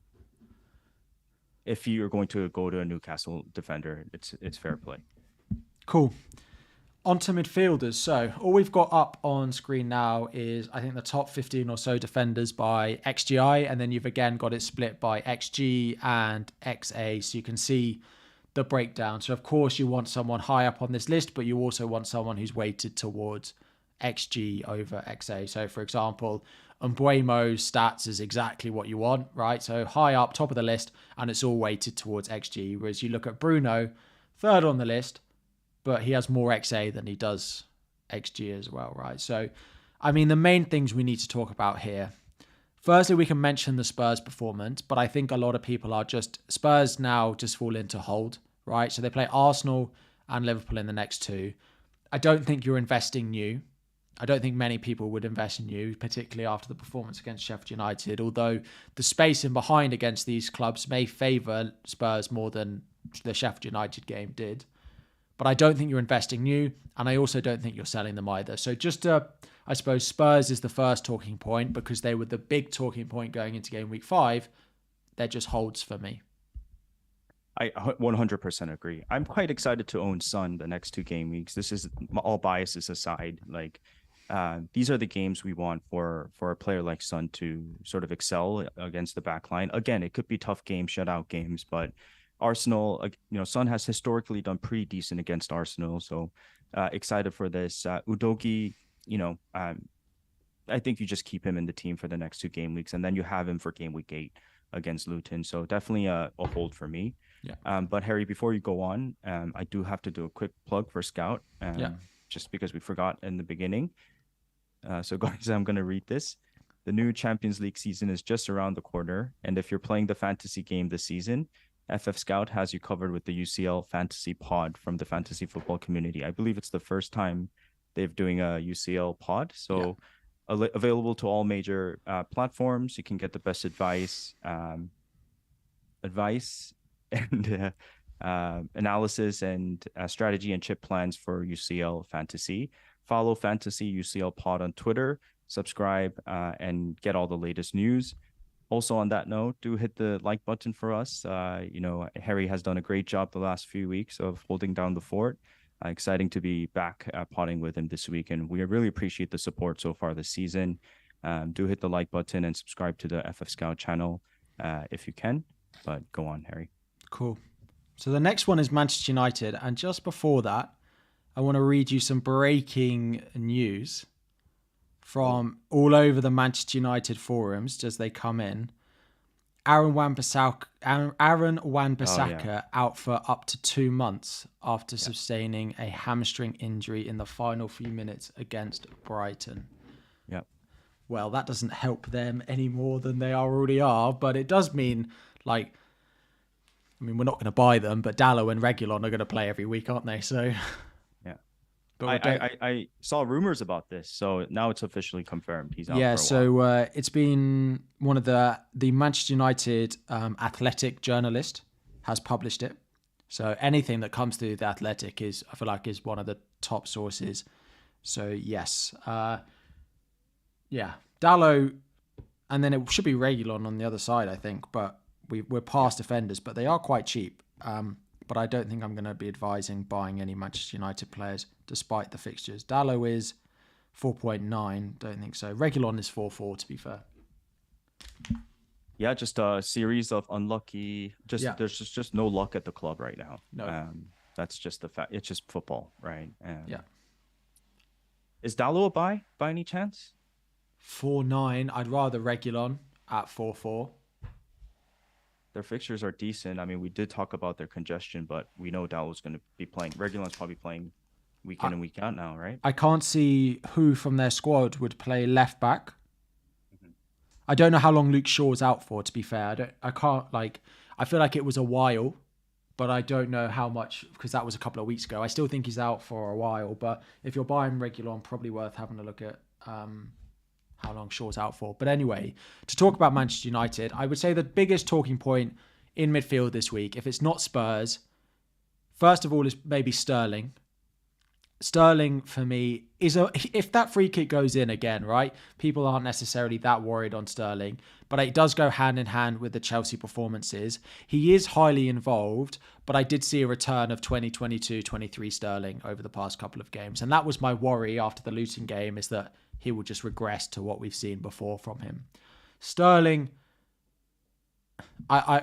if you're going to go to a Newcastle defender, it's fair play. Cool. onto midfielders. So all we've got up on screen now is, I think, the top 15 or so defenders by XGI, and then you've again got it split by XG and XA, so you can see the breakdown. So of course you want someone high up on this list, but you also want someone who's weighted towards XG over XA. So for example, Umbuemo's stats is exactly what you want, right? So high up, top of the list, and it's all weighted towards XG. Whereas you look at Bruno, third on the list, but he has more XA than he does XG as well, right? So, I mean, the main things we need to talk about here. Firstly, we can mention the Spurs performance, but I think a lot of people are just, Spurs now just fall into hold, right? So they play Arsenal and Liverpool in the next two. I don't think you're investing new. I don't think many people would invest in you, particularly after the performance against Sheffield United, although the space in behind against these clubs may favour Spurs more than the Sheffield United game did. But I don't think you're investing new, and I also don't think you're selling them either. So just, I suppose, Spurs is the first talking point because they were the big talking point going into game week 5. They're just holds for me. I 100% agree. I'm quite excited to own Son the next 2 game weeks. This is all biases aside. Like, these are the games we want for a player like Son to sort of excel against the back line. Again, it could be tough games, shutout games, but Arsenal, Son has historically done pretty decent against Arsenal. So excited for this. Udogie, I think you just keep him in the team for the next 2 game weeks, and then you have him for game week 8 against Luton. So definitely a hold for me. Yeah. But Harry, before you go on, I do have to do a quick plug for Scout, just because we forgot in the beginning. So guys, I'm going to read this. The new Champions League season is just around the corner. And if you're playing the fantasy game this season, FFScout has you covered with the UCL Fantasy Pod from the fantasy football community. I believe it's the first time they're doing a UCL pod. So available to all major platforms. You can get the best advice and analysis and strategy and chip plans for UCL Fantasy. Follow Fantasy UCL Pod on Twitter. Subscribe and get all the latest news. Also, on that note, do hit the like button for us. Harry has done a great job the last few weeks of holding down the fort. Exciting to be back potting with him this week, and we really appreciate the support so far this season. Do hit the like button and subscribe to the FFScout channel if you can. But go on, Harry. Cool. So the next one is Manchester United, and just before that, I want to read you some breaking news from all over the Manchester United forums as they come in. Aaron Wan-Bissaka out for up to 2 months after sustaining a hamstring injury in the final few minutes against Brighton. Yep. Well, that doesn't help them any more than they already are, but it does mean, we're not going to buy them, but Dallo and Reguilon are going to play every week, aren't they? So... I saw rumors about this, so now it's officially confirmed. He's out. Yeah, for a while. It's been one of the Manchester United Athletic journalist has published it. So anything that comes through the Athletic is one of the top sources. So yes, Dallo, and then it should be Reguilon on the other side, I think. But we're past defenders, but they are quite cheap. But I don't think I'm going to be advising buying any Manchester United players, despite the fixtures. Dallo is 4.9. Don't think so. Reguilon is 4.4, to be fair. Yeah, just a series of unlucky. There's just no luck at the club right now. No, that's just the fact. It's just football, right? Yeah. Is Dallo a buy by any chance? 4.9. I'd rather Reguilon at 4.4. Their fixtures are decent. I mean, we did talk about their congestion, but we know Dallo's going to be playing. Reguilon's probably playing week in and week out now, right? I can't see who from their squad would play left back. Mm-hmm. I don't know how long Luke Shaw's out for, to be fair. I feel like it was a while, but I don't know how much, because that was a couple of weeks ago. I still think he's out for a while, but if you're buying Reguilon, probably worth having a look at how long Shaw's out for. But anyway, to talk about Manchester United, I would say the biggest talking point in midfield this week, if it's not Spurs, first of all is maybe Sterling. Sterling for me is if that free kick goes in again, right? People aren't necessarily that worried on Sterling, but it does go hand in hand with the Chelsea performances. He is highly involved, but I did see a return of 2022-23 Sterling over the past couple of games. And that was my worry after the Luton game, is that he will just regress to what we've seen before from him. Sterling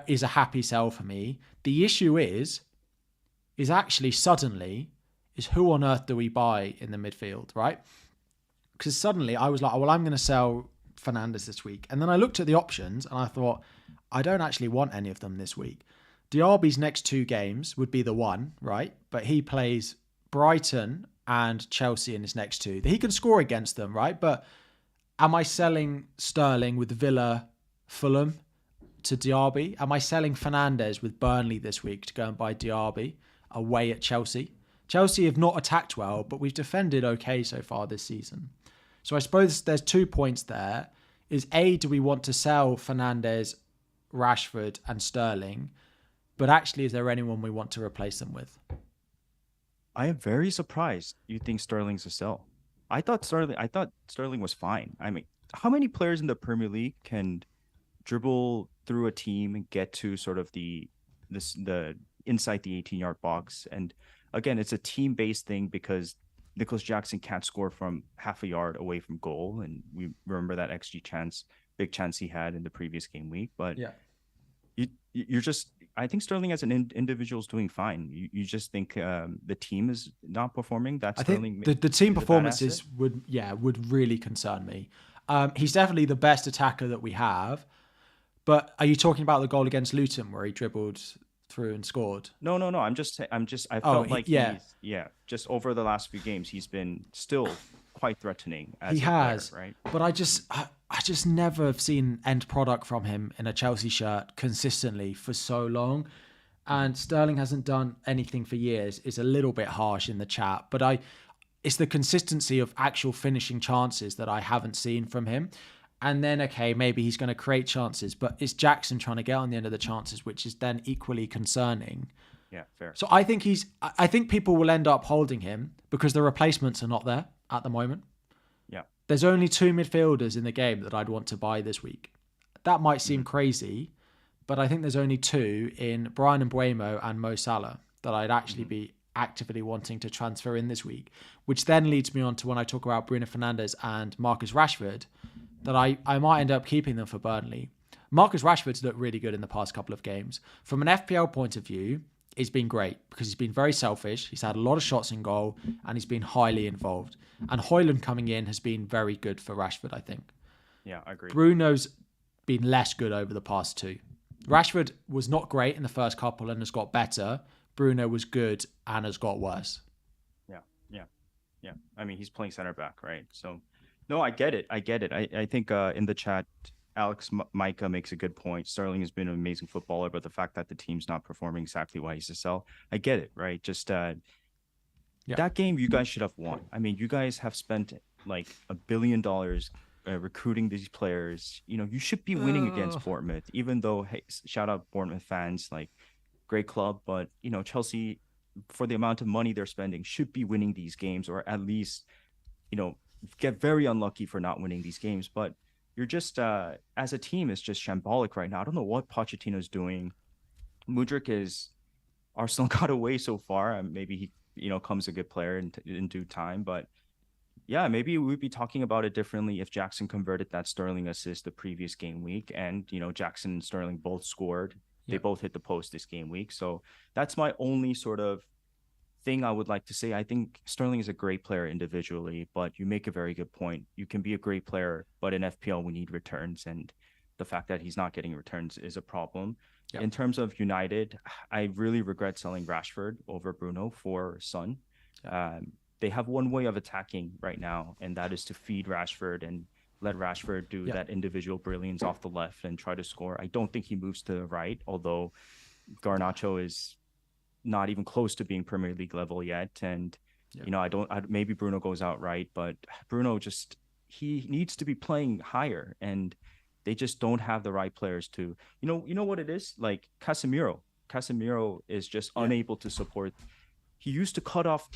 is a happy sell for me. The issue is actually suddenly is who on earth do we buy in the midfield, right? Because suddenly I was like, well, I'm going to sell Fernandes this week. And then I looked at the options and I thought, I don't actually want any of them this week. Diaby's next 2 games would be the one, right? But he plays Brighton and Chelsea in his next 2. He can score against them, right? But am I selling Sterling with Villa, Fulham to Diaby? Am I selling Fernandes with Burnley this week to go and buy Diaby away at Chelsea? Chelsea have not attacked well, but we've defended okay so far this season. So I suppose there's 2 points there. Is A, do we want to sell Fernandes, Rashford and Sterling? But actually, is there anyone we want to replace them with? I am very surprised you think Sterling's a sell. I thought Sterling was fine. I mean, how many players in the Premier League can dribble through a team and get to sort of the inside the 18-yard box? And again, it's a team-based thing because Nicholas Jackson can't score from half a yard away from goal, and we remember that XG chance, big chance he had in the previous game week. But yeah, you're just, I think Sterling as an individual is doing fine. You just think the team is not performing. That's Sterling. The team performances would really concern me. He's definitely the best attacker that we have. But are you talking about the goal against Luton where he dribbled through and scored? No. I felt just over the last few games, he's been still quite threatening as a player, right? But I just never have seen end product from him in a Chelsea shirt consistently for so long. And Sterling hasn't done anything for years. It's a little bit harsh in the chat, but it's the consistency of actual finishing chances that I haven't seen from him. And then, okay, maybe he's going to create chances, but it's Jackson trying to get on the end of the chances, which is then equally concerning. Yeah, fair. So I think people will end up holding him because the replacements are not there at the moment. Yeah. There's only 2 midfielders in the game that I'd want to buy this week. That might seem crazy, but I think there's only 2 in Bryan Mbeumo and Mo Salah that I'd actually be actively wanting to transfer in this week, which then leads me on to when I talk about Bruno Fernandes and Marcus Rashford, that I might end up keeping them for Burnley. Marcus Rashford's looked really good in the past couple of games. From an FPL point of view, it's been great because he's been very selfish. He's had a lot of shots in goal and he's been highly involved. And Højlund coming in has been very good for Rashford, I think. Yeah, I agree. Bruno's been less good over the past 2. Rashford was not great in the first couple and has got better. Bruno was good and has got worse. Yeah. I mean, he's playing center back, right? So, no, I get it. I think in the chat, Alex Micah makes a good point. Sterling has been an amazing footballer, but the fact that the team's not performing exactly why he's a sell, I get it, right? Just that game you guys should have won. I mean, you guys have spent like $1 billion recruiting these players. You know, you should be winning against Bournemouth, even though, hey, shout out Bournemouth fans, like great club, but you know, Chelsea, for the amount of money they're spending, should be winning these games, or at least, you know, get very unlucky for not winning these games. But you're just, as a team, is just shambolic right now. I don't know what Pochettino's doing. Mudryk is, Arsenal got away so far. Maybe he, you know, comes a good player in due time. But yeah, maybe we'd be talking about it differently if Jackson converted that Sterling assist the previous game week, and you know, Jackson and Sterling both scored. They both hit the post this game week. So that's my only sort of thing I would like to say. I think Sterling is a great player individually, but you make a very good point. You can be a great player, but in FPL, we need returns. And the fact that he's not getting returns is a problem. Yep. In terms of United, I really regret selling Rashford over Bruno for Son. They have one way of attacking right now, and that is to feed Rashford and let Rashford do that individual brilliance off the left and try to score. I don't think he moves to the right, although Garnacho is not even close to being Premier League level yet. And, you know, maybe Bruno goes out right, but Bruno he needs to be playing higher, and they just don't have the right players to, you know what it is? Like Casemiro is just unable to support he used to cut off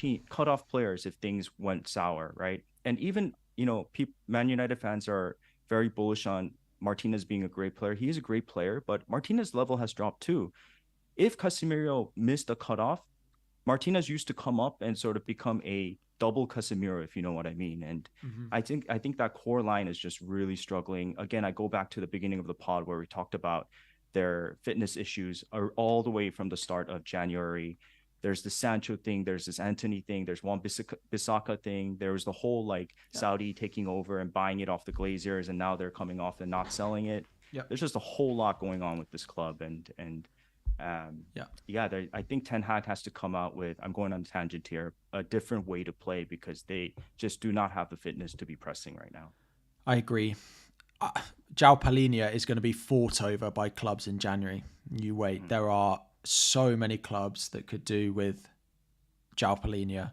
players if things went sour, right? And even, Man United fans are very bullish on Martinez being a great player. He is a great player, but Martinez's level has dropped too. If Casemiro missed a cutoff, Martinez used to come up and sort of become a double Casemiro, if you know what I mean. And I think that core line is just really struggling. Again, I go back to the beginning of the pod where we talked about their fitness issues are all the way from the start of January. There's the Sancho thing, there's this Anthony thing, there's Wan Bissaka thing. There was the whole Saudi taking over and buying it off the Glaziers, and now they're coming off and not selling it. There's just a whole lot going on with this club, I think Ten Hag has to come out with, I'm going on a tangent here, a different way to play, because they just do not have the fitness to be pressing right now. I agree. João Palhinha is going to be fought over by clubs in January. You wait. There are so many clubs that could do with João Palhinha.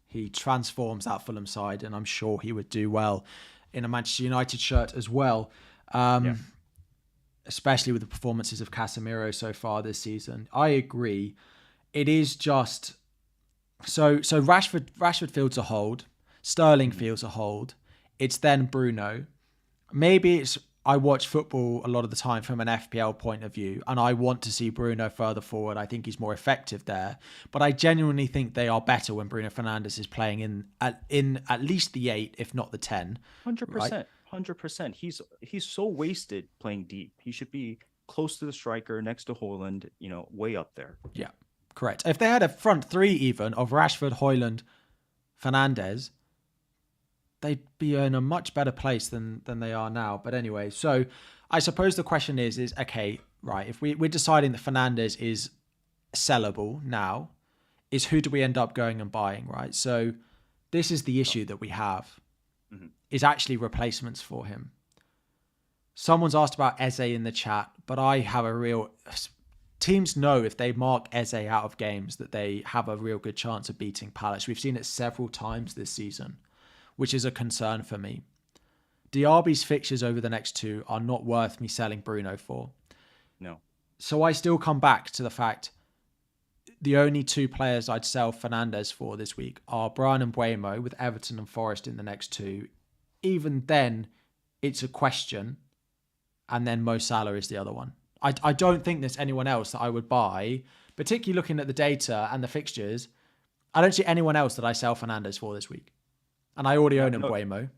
He transforms that Fulham side, and I'm sure he would do well in a Manchester United shirt as well. Especially with the performances of Casemiro so far this season. I agree. It is just so Rashford feels a hold. Sterling feels a hold. It's then Bruno. Maybe it's I watch football a lot of the time from an FPL point of view, and I want to see Bruno further forward. I think he's more effective there. But I genuinely think they are better when Bruno Fernandes is playing in at least the 8, if not the 10. 100%. Right? 100%. He's so wasted playing deep. He should be close to the striker, next to Haaland, way up there. Yeah, correct. If they had a front 3 even of Rashford, Højlund, Fernandes, they'd be in a much better place than they are now. But anyway, so I suppose the question is okay, right, if we're deciding that Fernandes is sellable now, is who do we end up going and buying, right? So this is the issue that we have, is actually replacements for him. Someone's asked about Eze in the chat, but I have a real... Teams know if they mark Eze out of games that they have a real good chance of beating Palace. We've seen it several times this season, which is a concern for me. Diaby's fixtures over the next 2 are not worth me selling Bruno for. No. So I still come back to the fact the only 2 players I'd sell Fernandes for this week are Brian Mbeumo with Everton and Forest in the next 2. Even then, it's a question. And then Mo Salah is the other one. I don't think there's anyone else that I would buy, particularly looking at the data and the fixtures. I don't see anyone else that I sell Fernandes for this week. And I already own Mbeumo.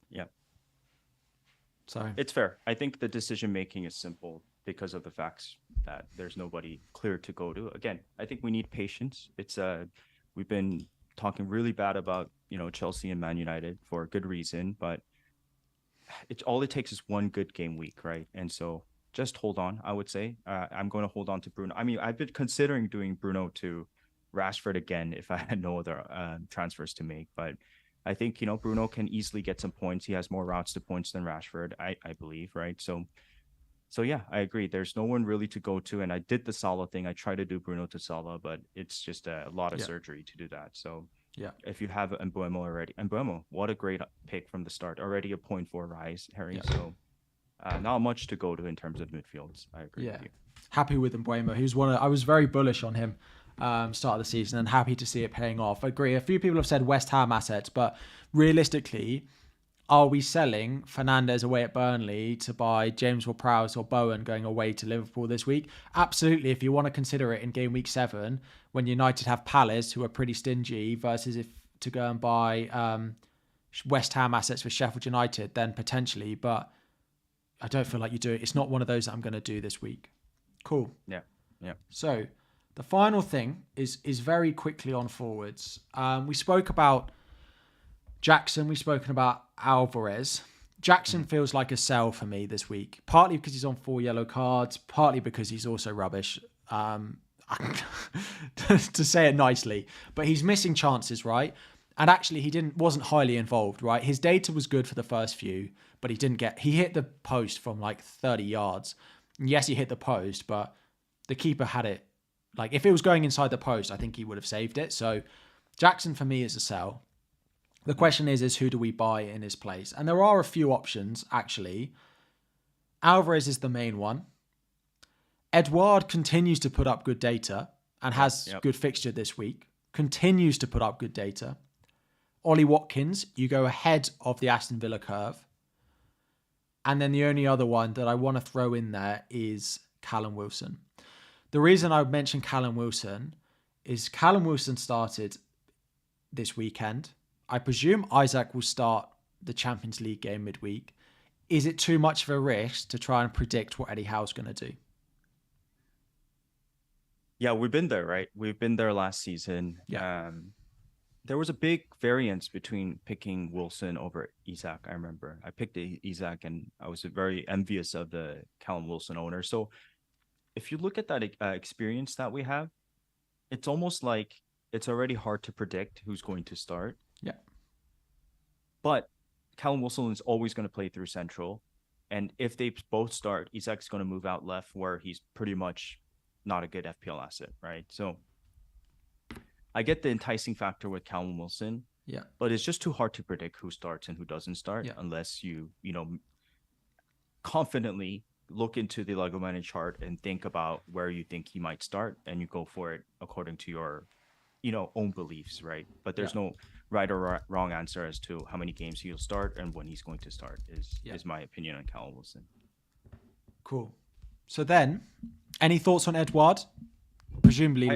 Yeah. So it's fair. I think the decision making is simple because of the facts that there's nobody clear to go to. Again, I think we need patience. It's we've been talking really bad about, Chelsea and Man United for a good reason, but all it takes is one good game week, right? And so just hold on, I would say. I'm going to hold on to Bruno. I mean, I've been considering doing Bruno to Rashford again if I had no other transfers to make, but I think, Bruno can easily get some points. He has more routes to points than Rashford, I believe, right? So yeah, I agree. There's no one really to go to. And I did the Salah thing. I tried to do Bruno to Salah, but it's just a lot of surgery to do that. So yeah, if you have Mbeumo already, Mbeumo, what a great pick from the start. Already a 0.4 rise, Harry. Yeah. So not much to go to in terms of midfields. I agree with you. Happy with Mbeumo. He was I was very bullish on him start of the season, and happy to see it paying off. I agree. A few people have said West Ham assets, but realistically, are we selling Fernandes away at Burnley to buy James Ward-Prowse or Bowen going away to Liverpool this week? Absolutely, if you want to consider it in game week 7, when United have Palace, who are pretty stingy, versus if to go and buy West Ham assets for Sheffield United, then potentially, but I don't feel like you do it. It's not one of those that I'm going to do this week. Cool. Yeah. So the final thing is very quickly on forwards. We spoke about Jackson. We've spoken about Alvarez. Jackson feels like a sell for me this week, partly because he's on 4 yellow cards, partly because he's also rubbish, to say it nicely. But he's missing chances, right? And actually, he wasn't highly involved, right? His data was good for the first few, but he hit the post from like 30 yards. And yes, he hit the post, but the keeper had it. Like, if it was going inside the post, I think he would have saved it. So Jackson for me is a sell. The question is who do we buy in his place? And there are a few options, actually. Alvarez is the main one. Edouard continues to put up good data. and has good fixture this week, continues to put up good data. Ollie Watkins, you go ahead of the Aston Villa curve. And then the only other one that I want to throw in there is Callum Wilson. The reason I mentioned Callum Wilson is Callum Wilson started this weekend. I presume Isaac will start the Champions League game midweek. Is it too much of a risk to try and predict what Eddie Howe's going to do? Yeah, we've been there, right? We've been there last season. Yeah. There was a big variance between picking Wilson over Isak. I remember I picked Isak, and I was very envious of the Callum Wilson owner. So if you look at that experience that we have, it's almost like it's already hard to predict who's going to start. Yeah. But Callum Wilson is always going to play through central. And if they both start, Isak's going to move out left where he's pretty much not a good FPL asset, right? So I get the enticing factor with Callum Wilson. Yeah. But it's just too hard to predict who starts and who doesn't start unless you confidently look into the Lego Manager chart and think about where you think he might start, and you go for it according to your own beliefs, right? But there's no right or wrong answer as to how many games he'll start and when he's going to start is my opinion on Callum Wilson. Cool. So then, any thoughts on Edouard? Presumably,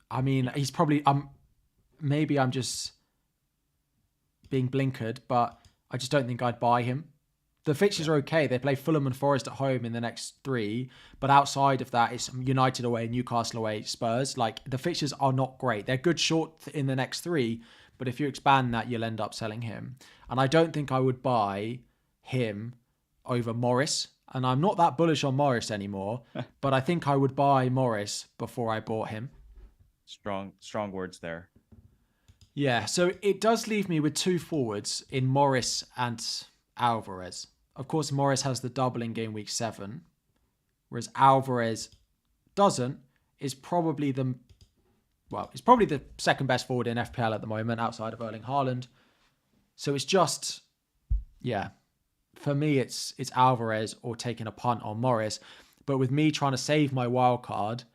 I mean, he's probably maybe I'm just being blinkered, but I just don't think I'd buy him. The fixtures are okay. They play Fulham and Forest at home in the next 3. But outside of that, it's United away, Newcastle away, Spurs. Like, the fixtures are not great. They're good short in the next 3. But if you expand that, you'll end up selling him. And I don't think I would buy him over Morris. And I'm not that bullish on Morris anymore. But I think I would buy Morris before I bought him. Strong words there. Yeah, so it does leave me with 2 forwards in Morris and Alvarez. Of course, Morris has the double in game week 7, whereas Alvarez doesn't. Is probably the second best forward in FPL at the moment, outside of Erling Haaland. So it's just, for me, it's Alvarez or taking a punt on Morris. But with me trying to save my wild card,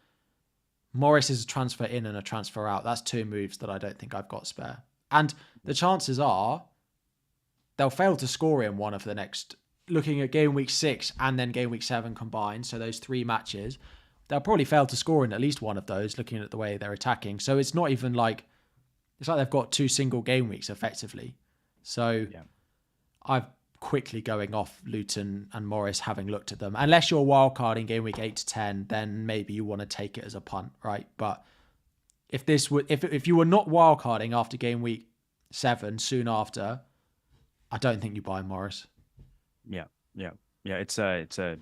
Morris is a transfer in and a transfer out. That's 2 moves that I don't think I've got spare. And the chances are they'll fail to score in one of the next, looking at game week 6 and then game week 7 combined. So those 3 matches, they'll probably fail to score in at least one of those, looking at the way they're attacking. So it's not even like, it's like they've got 2 single game weeks effectively. So I'm quickly going off Luton and Morris, having looked at them. Unless you're wildcarding game week 8 to 10, then maybe you want to take it as a punt, right? But if you were not wildcarding after game week 7, soon after, I don't think you buy Morris. Yeah. It's a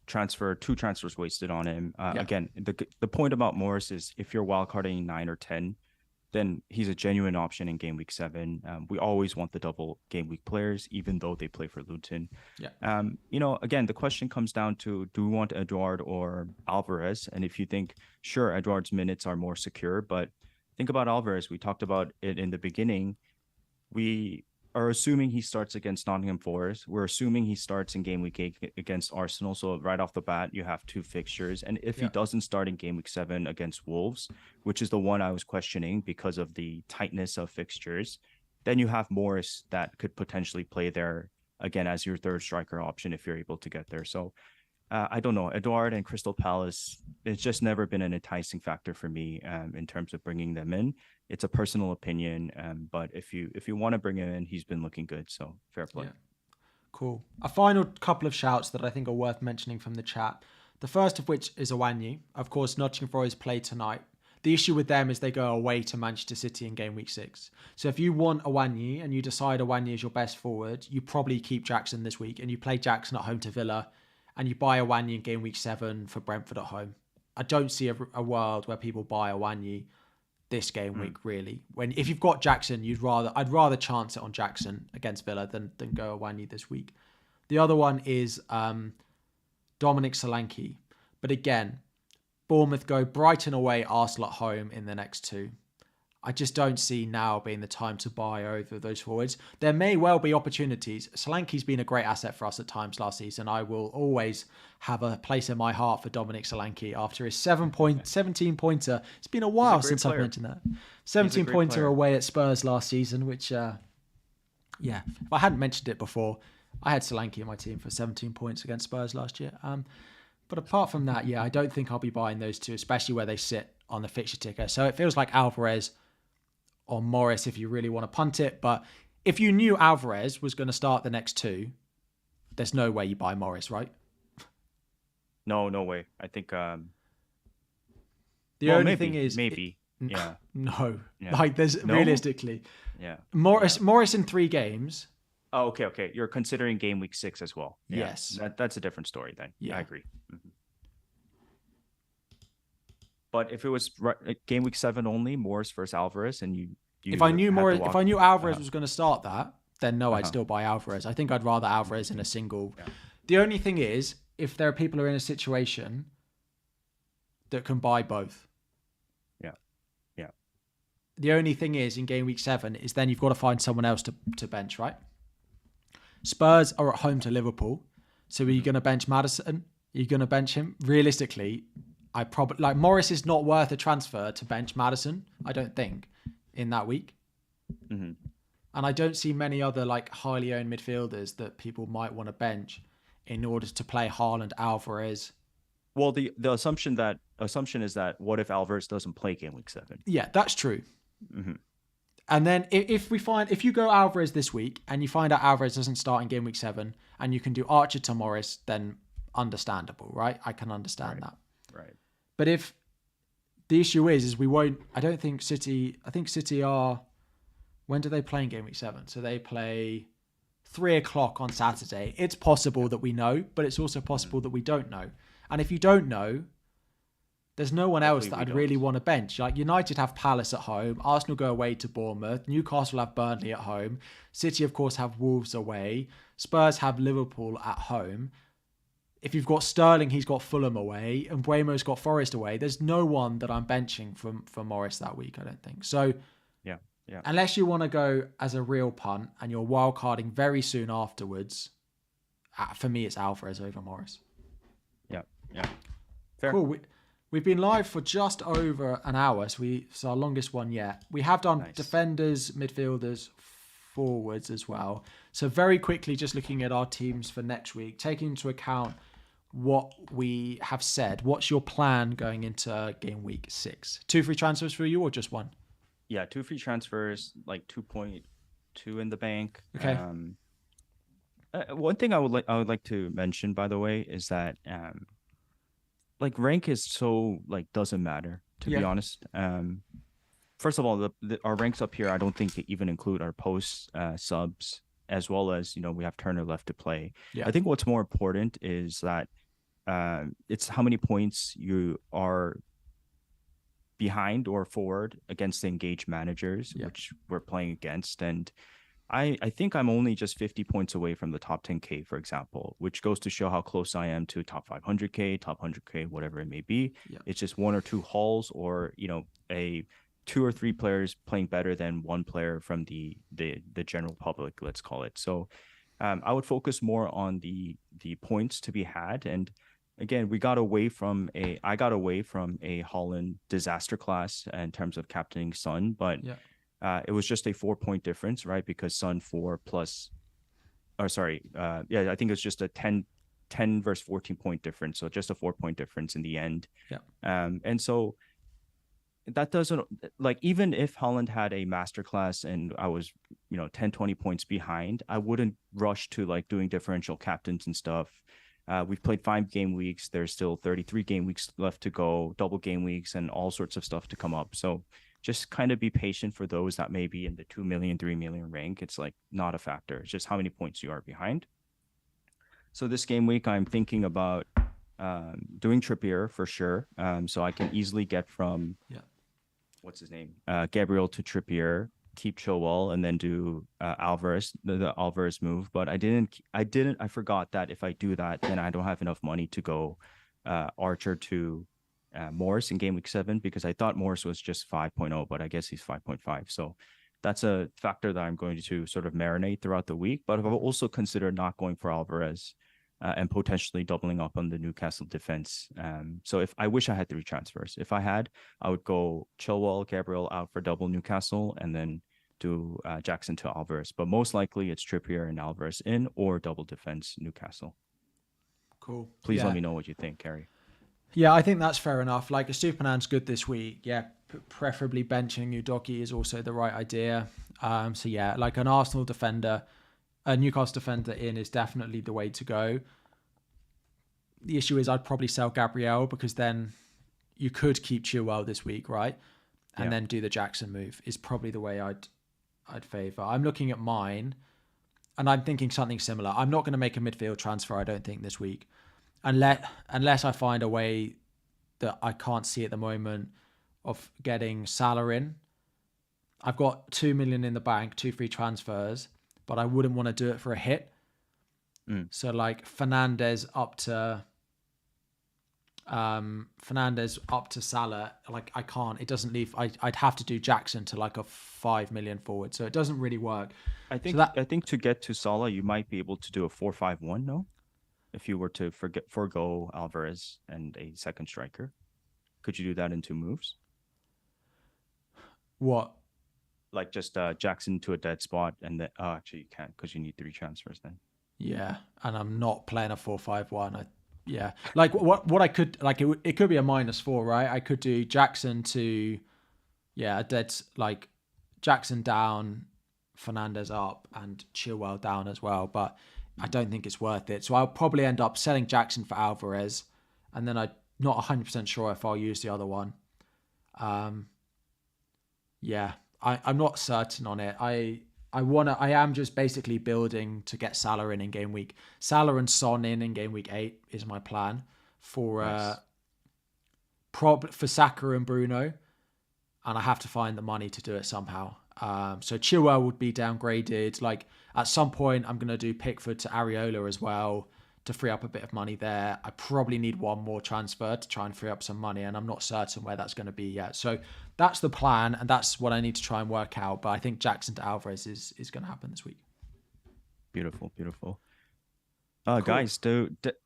transfer, 2 transfers wasted on him. Again, the point about Morris is if you're wildcarding 9 or 10, then he's a genuine option in game week 7. We always want the double game week players, even though they play for Luton. Again, the question comes down to, do we want Edouard or Alvarez? And if you think, sure, Edouard's minutes are more secure, but think about Alvarez. We talked about it in the beginning. We are assuming he starts against Nottingham Forest. We're assuming he starts in game week 8 against Arsenal. So right off the bat, you have 2 fixtures. And if he doesn't start in game week 7 against Wolves, which is the one I was questioning because of the tightness of fixtures, then you have Morris that could potentially play there again as your third striker option if you're able to get there. So I don't know. Edouard and Crystal Palace, it's just never been an enticing factor for me in terms of bringing them in. It's a personal opinion, but if you want to bring him in, he's been looking good. So fair play. Yeah. Cool. A final couple of shouts that I think are worth mentioning from the chat. The first of which is Awanyi. Of course, Nottingham Forest play tonight. The issue with them is they go away to Manchester City in game week 6. So if you want Awanyi and you decide Awanyi is your best forward, you probably keep Jackson this week and you play Jackson at home to Villa and you buy Awanyi in game week 7 for Brentford at home. I don't see a world where people buy Awanyi this game week, really. If you've got Jackson, I'd rather chance it on Jackson against Villa than go Awanyi this week. The other one is Dominic Solanke. But again, Bournemouth go Brighton away, Arsenal at home in the next 2. I just don't see now being the time to buy over those forwards. There may well be opportunities. Solanke's been a great asset for us at times last season. I will always have a place in my heart for Dominic Solanke after his 17 pointer. It's been a while since I've mentioned that. 17 pointer away at Spurs last season, which, if I hadn't mentioned it before, I had Solanke in my team for 17 points against Spurs last year. But apart from that, I don't think I'll be buying those two, especially where they sit on the fixture ticker. So it feels like Alvarez or Morris if you really want to punt it. But if you knew Alvarez was going to start the next two, there's no way you buy Morris, right? No way. I think the only thing is maybe. No. Yeah. Like there's realistically. Yeah. Morris in 3 games. Oh, okay. You're considering game week 6 as well. Yeah. Yes. That's a different story then. Yeah. I agree. Mm-hmm. But if it was game week 7 only, Morris versus Alvarez, and you if I knew Alvarez was going to start that, then no, I'd still buy Alvarez. I think I'd rather Alvarez in a single. Yeah. The only thing is, if there are people who are in a situation that can buy both. Yeah. The only thing is, in game week 7, is then you've got to find someone else to bench, right? Spurs are at home to Liverpool. So are you going to bench Maddison? Are you going to bench him? Realistically, I probably Morris is not worth a transfer to bench Maddison, I don't think, in that week. Mm-hmm. And I don't see many other highly owned midfielders that people might want to bench in order to play Haaland, Alvarez. Well, the assumption is that what if Alvarez doesn't play game week 7? Yeah, that's true. Mm-hmm. And then if you go Alvarez this week and you find out Alvarez doesn't start in game week 7 and you can do Archer to Morris, then understandable, right? I can understand that. Right. But if the issue is we won't, I think City are, when do they play in game week 7? So they play 3:00 on Saturday. It's possible that we know, but it's also possible that we don't know. And if you don't know, there's no one else that I'd really want to bench. United have Palace at home. Arsenal go away to Bournemouth. Newcastle have Burnley at home. City, of course, have Wolves away. Spurs have Liverpool at home. If you've got Sterling, he's got Fulham away. And Mbeumo's got Forest away. There's no one that I'm benching for Morris that week, I don't think. So, yeah. Unless you want to go as a real punt and you're wildcarding very soon afterwards, for me, it's Alvarez over Morris. Yeah. Fair. Cool. We've been live for just over an hour, so it's our longest one yet. We have done defenders, midfielders, forwards as well. So very quickly, just looking at our teams for next week, taking into account what we have said, what's your plan going into game week 6? 2 free transfers for you or just 1? Yeah, 2 free transfers, 2.2 in the bank. Okay. One thing I would like to mention, by the way, is that rank is so doesn't matter, to be honest. First of all, our ranks up here, I don't think they even include our post subs, as well as we have Turner left to play. I think what's more important is that it's how many points you are behind or forward against the engaged managers, which we're playing against. And I think I'm only just 50 points away from the top 10K, for example, which goes to show how close I am to top 500K, top 100K, whatever it may be. It's just 1 or 2 hauls, or a 2 or 3 players playing better than 1 player from the general public, let's call it. So I would focus more on the points to be had. And again, I got away from a Haaland disaster class in terms of captaining Son, but it was just a 4-point difference, right? Because Son 4 plus, I think it's just a 10 versus 14 point difference. So just a 4-point difference in the end. And so that doesn't, even if Haaland had a masterclass and I was, 10, 20 points behind, I wouldn't rush to doing differential captains and stuff. We've played 5 game weeks. There's still 33 game weeks left to go, double game weeks, and all sorts of stuff to come up. So just kind of be patient for those that may be in the 2 million, 3 million rank. It's not a factor. It's just how many points you are behind. So this game week, I'm thinking about doing Trippier for sure. So I can easily get from, what's his name? Gabriel to Trippier, keep Chilwell, and then do Alvarez, the Alvarez move. But I forgot that if I do that, then I don't have enough money to go Archer to Morris in game week 7 because I thought Morris was just 5.0, but I guess he's 5.5. So that's a factor that I'm going to sort of marinate throughout the week. But I've also considered not going for Alvarez and potentially doubling up on the Newcastle defense. So if I wish I had 3 transfers. If I had, I would go Chilwell, Gabriel out for double Newcastle, and then do Jackson to Alvarez. But most likely it's Trippier and Alvarez in or double defense Newcastle. Cool. Please let me know what you think, Kerry. Yeah, I think that's fair enough. Like, a Superman's good this week. Yeah, preferably benching Udoki is also the right idea. So yeah, like an Arsenal defender, a Newcastle defender in is definitely the way to go. The issue is I'd probably sell Gabriel because then you could keep Chilwell this week, right? And then do the Jackson move is probably the way I'd favour. I'm looking at mine and I'm thinking something similar. I'm not going to make a midfield transfer, I don't think, this week. Unless I find a way that I can't see at the moment of getting Salah in. I've got 2 million in the bank, 2 free transfers, but I wouldn't want to do it for a hit. So like Fernandez up to Salah, like I can't. It doesn't leave. I'd have to do Jackson to like a 5 million forward, so it doesn't really work. I think to get to Salah, you might be able to do a 4-5-1. No. If you were to forgo Alvarez and a second striker, could you do that in 2 moves? What? Like just Jackson to a dead spot, and then actually you can't because you need 3 transfers then. Yeah, and I'm not playing a 4-5-1. Like what I could like it could be a -4, right? I could do Jackson to a dead, like Jackson down, Fernandez up, and Chilwell down as well, but I don't think it's worth it. So I'll probably end up selling Jackson for Alvarez, and then I'm not 100% sure if I'll use the other one. I'm not certain on it. I am just basically building to get Salah in game week. Salah and Son in game week 8 is my plan for for Saka and Bruno, and I have to find the money to do it somehow. So Chilwell would be downgraded. Like at some point, I'm going to do Pickford to Areola as well to free up a bit of money there. I probably need one more transfer to try and free up some money, and I'm not certain where that's going to be yet. So that's the plan, and that's what I need to try and work out. But I think Jackson to Alvarez is going to happen this week. Beautiful. Cool. Guys,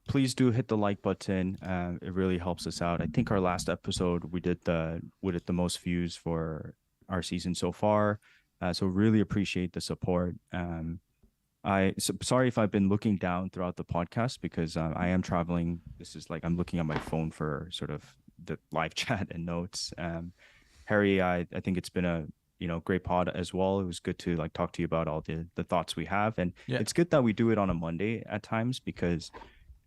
please do hit the like button. It really helps us out. I think our last episode we did the most views for our season so far. So really appreciate the support. Sorry if I've been looking down throughout the podcast because I am traveling. This is like I'm looking at my phone for sort of the live chat and notes. Harry, I think it's been a great pod as well. It was good to like talk to you about all the thoughts we have, and it's good that we do it on a Monday at times because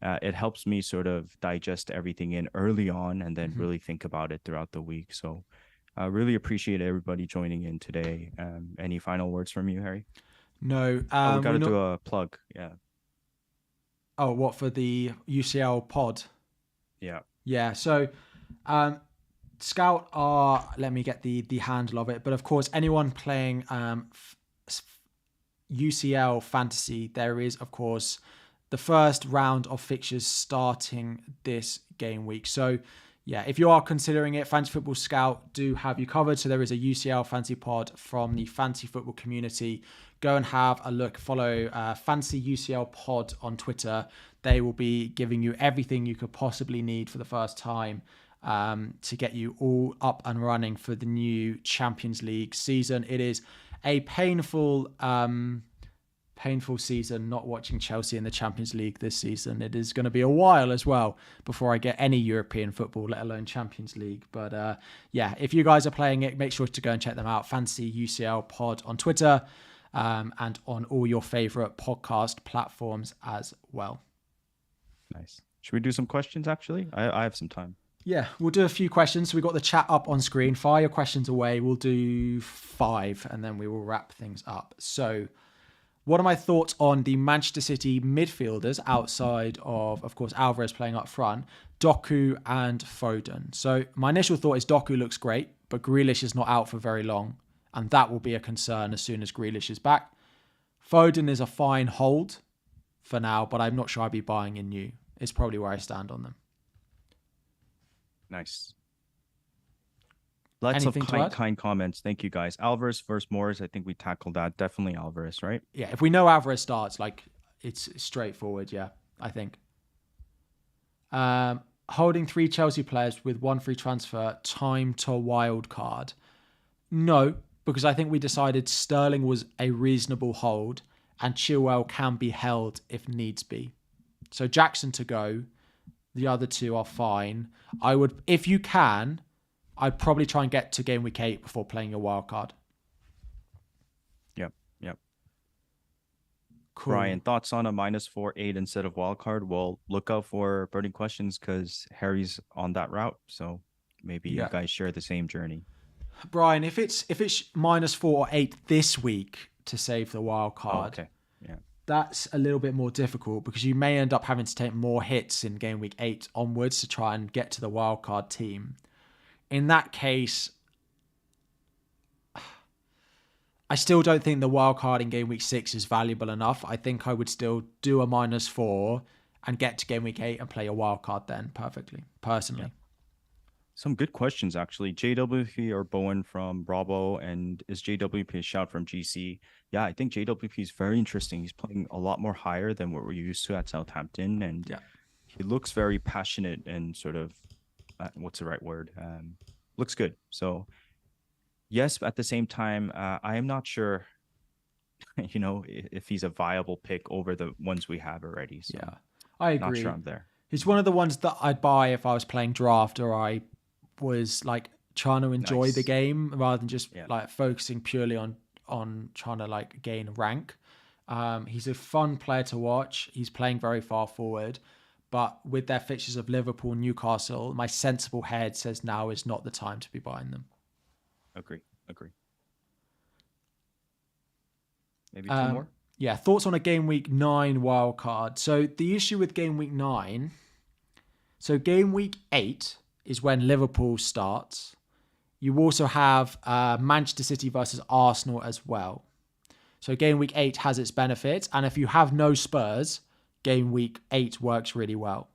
it helps me sort of digest everything in early on and then really think about it throughout the week. So I really appreciate everybody joining in today. Any final words from you, Harry? No. We got to do a plug. Yeah. Oh, what, for the UCL pod? Yeah. Yeah. So Scout are, let me get the handle of it. But of course, anyone playing UCL fantasy, there is, of course, the first round of fixtures starting this game week. So yeah, if you are considering it, Fantasy Football Scout do have you covered. So there is a UCL fantasy pod from the fantasy football community. Go and have a look. Follow Fantasy UCL Pod on Twitter. They will be giving you everything you could possibly need for the first time to get you all up and running for the new Champions League season. It is a painful season not watching Chelsea in the Champions League this season. It is going to be a while as well before I get any European football, let alone Champions League. But if you guys are playing it, make sure to go and check them out. Fantasy UCL Pod on Twitter and on all your favorite podcast platforms as well. Nice. Should we do some questions, actually? I have some time. Yeah, we'll do a few questions. So we've got the chat up on screen. Fire your questions away. We'll do 5 and then we will wrap things up. So what are my thoughts on the Manchester City midfielders outside of course, Alvarez playing up front, Doku and Foden? So my initial thought is Doku looks great, but Grealish is not out for very long. And that will be a concern as soon as Grealish is back. Foden is a fine hold for now, but I'm not sure I'd be buying in new. It's probably where I stand on them. Nice. Lots of Anything to add? kind comments. Thank you guys. Alvarez versus Morris. I think we tackled that. Definitely Alvarez, right? Yeah, if we know Alvarez starts, like it's straightforward. Yeah, I think. Holding 3 Chelsea players with 1 free transfer, time to wildcard. No, because I think we decided Sterling was a reasonable hold and Chilwell can be held if needs be. So Jackson to go. The other 2 are fine. I would, if you can, I'd probably try and get to game week 8 before playing your wild card. Yep. Yep. Cool. Ryan, thoughts on a -4-8 instead of wild card? Well, look out for burning questions because Harry's on that route. So maybe you guys share the same journey. Brian, if it's -4 or 8 this week to save the wild card, okay. Yeah. That's a little bit more difficult because you may end up having to take more hits in game week 8 onwards to try and get to the wildcard team. In that case, I still don't think the wildcard in game week 6 is valuable enough. I think I would still do a -4 and get to game week 8 and play a wildcard then perfectly, personally. Yeah. Some good questions, actually. JWP or Bowen from Bravo, and is JWP a shout from GC? Yeah, I think JWP is very interesting. He's playing a lot more higher than what we're used to at Southampton, and he looks very passionate and sort of, what's the right word? Looks good. So, yes, at the same time, I am not sure, if he's a viable pick over the ones we have already. So yeah, I agree. Not sure I'm there. He's one of the ones that I'd buy if I was playing draft or I was like trying to enjoy the game rather than just like focusing purely on trying to like gain rank. He's a fun player to watch. He's playing very far forward, but with their fixtures of Liverpool, Newcastle, my sensible head says now is not the time to be buying them. Agree. Maybe 2 more? Yeah, thoughts on a game week 9 wild card. So the issue with game week 9, so game week 8 is when Liverpool starts. You also have Manchester City versus Arsenal as well. So game week 8 has its benefits. And if you have no Spurs, game week 8 works really well.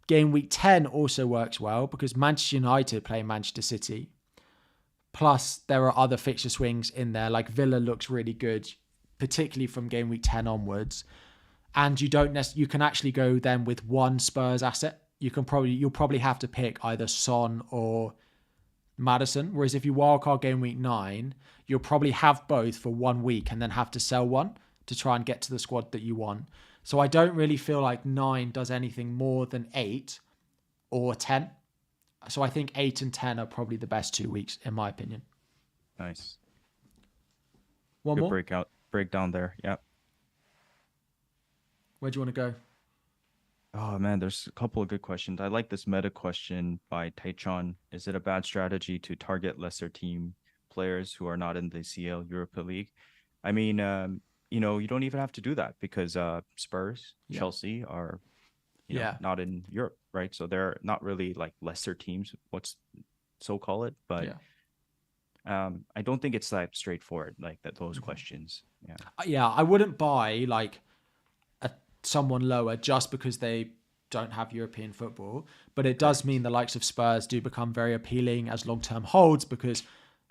Game week 10 also works well because Manchester United play Manchester City. Plus, there are other fixture swings in there. Like Villa looks really good, particularly from game week 10 onwards. And you can actually go then with 1 Spurs asset. You'll probably have to pick either Son or Maddison. Whereas if you wildcard game week 9, you'll probably have both for 1 week and then have to sell one to try and get to the squad that you want. So I don't really feel like 9 does anything more than 8 or 10. So I think 8 and 10 are probably the best 2 weeks, in my opinion. Nice. One Good more? breakdown there. Yeah. Where do you want to go? Oh man, there's a couple of good questions. I like this meta question by Taechon. Is it a bad strategy to target lesser team players who are not in the CL Europa League? I mean, you don't even have to do that because Spurs, Chelsea are not in Europe, right? So they're not really like lesser teams, so call it. But I don't think it's that straightforward, like those questions. Yeah, I wouldn't buy like someone lower just because they don't have European football. But it does mean the likes of Spurs do become very appealing as long-term holds because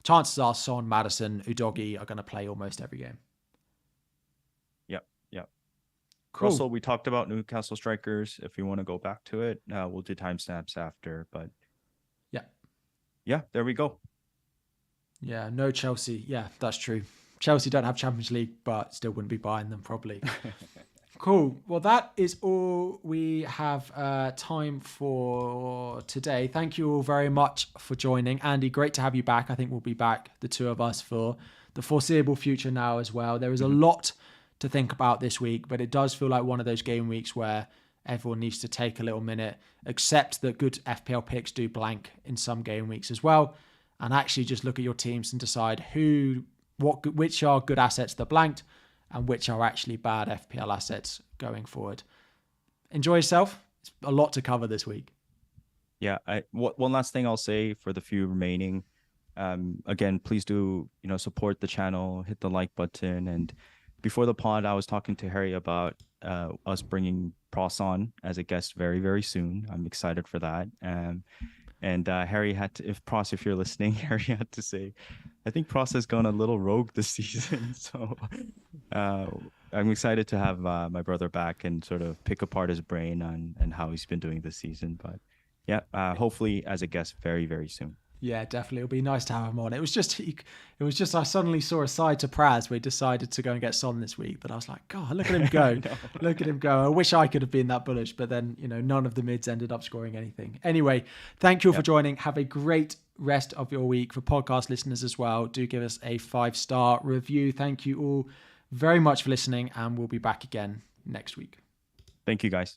chances are Son, Maddison, Udogie are going to play almost every game. Yep. Cool. Russell, we talked about Newcastle strikers. If you want to go back to it, we'll do timestamps after. But yeah, there we go. Yeah, no Chelsea. Yeah, that's true. Chelsea don't have Champions League, but still wouldn't be buying them probably. Cool. Well, that is all we have time for today. Thank you all very much for joining. Andy, great to have you back. I think we'll be back, the two of us, for the foreseeable future now as well. There is a lot to think about this week, but it does feel like one of those game weeks where everyone needs to take a little minute, accept that good FPL picks do blank in some game weeks as well, and actually just look at your teams and decide which are good assets that blanked and which are actually bad FPL assets going forward. Enjoy yourself. It's a lot to cover this week. Yeah, one last thing I'll say for the few remaining. Again, please do support the channel, hit the like button. And before the pod, I was talking to Harry about us bringing Pross on as a guest very, very soon. I'm excited for that. And Harry had to, if you're listening, Harry had to say, I think Pross has gone a little rogue this season. So I'm excited to have my brother back and sort of pick apart his brain on how he's been doing this season. But yeah, hopefully as a guest very, very soon. Yeah, definitely. It'll be nice to have him on. It was just I suddenly saw a side to Praz where he decided to go and get Son this week. But I was like, God, look at him go. Look at him go. I wish I could have been that bullish, but then, none of the mids ended up scoring anything. Anyway, thank you all for joining. Have a great rest of your week. For podcast listeners as well, do give us a 5-star review. Thank you all very much for listening, and we'll be back again next week. Thank you, guys.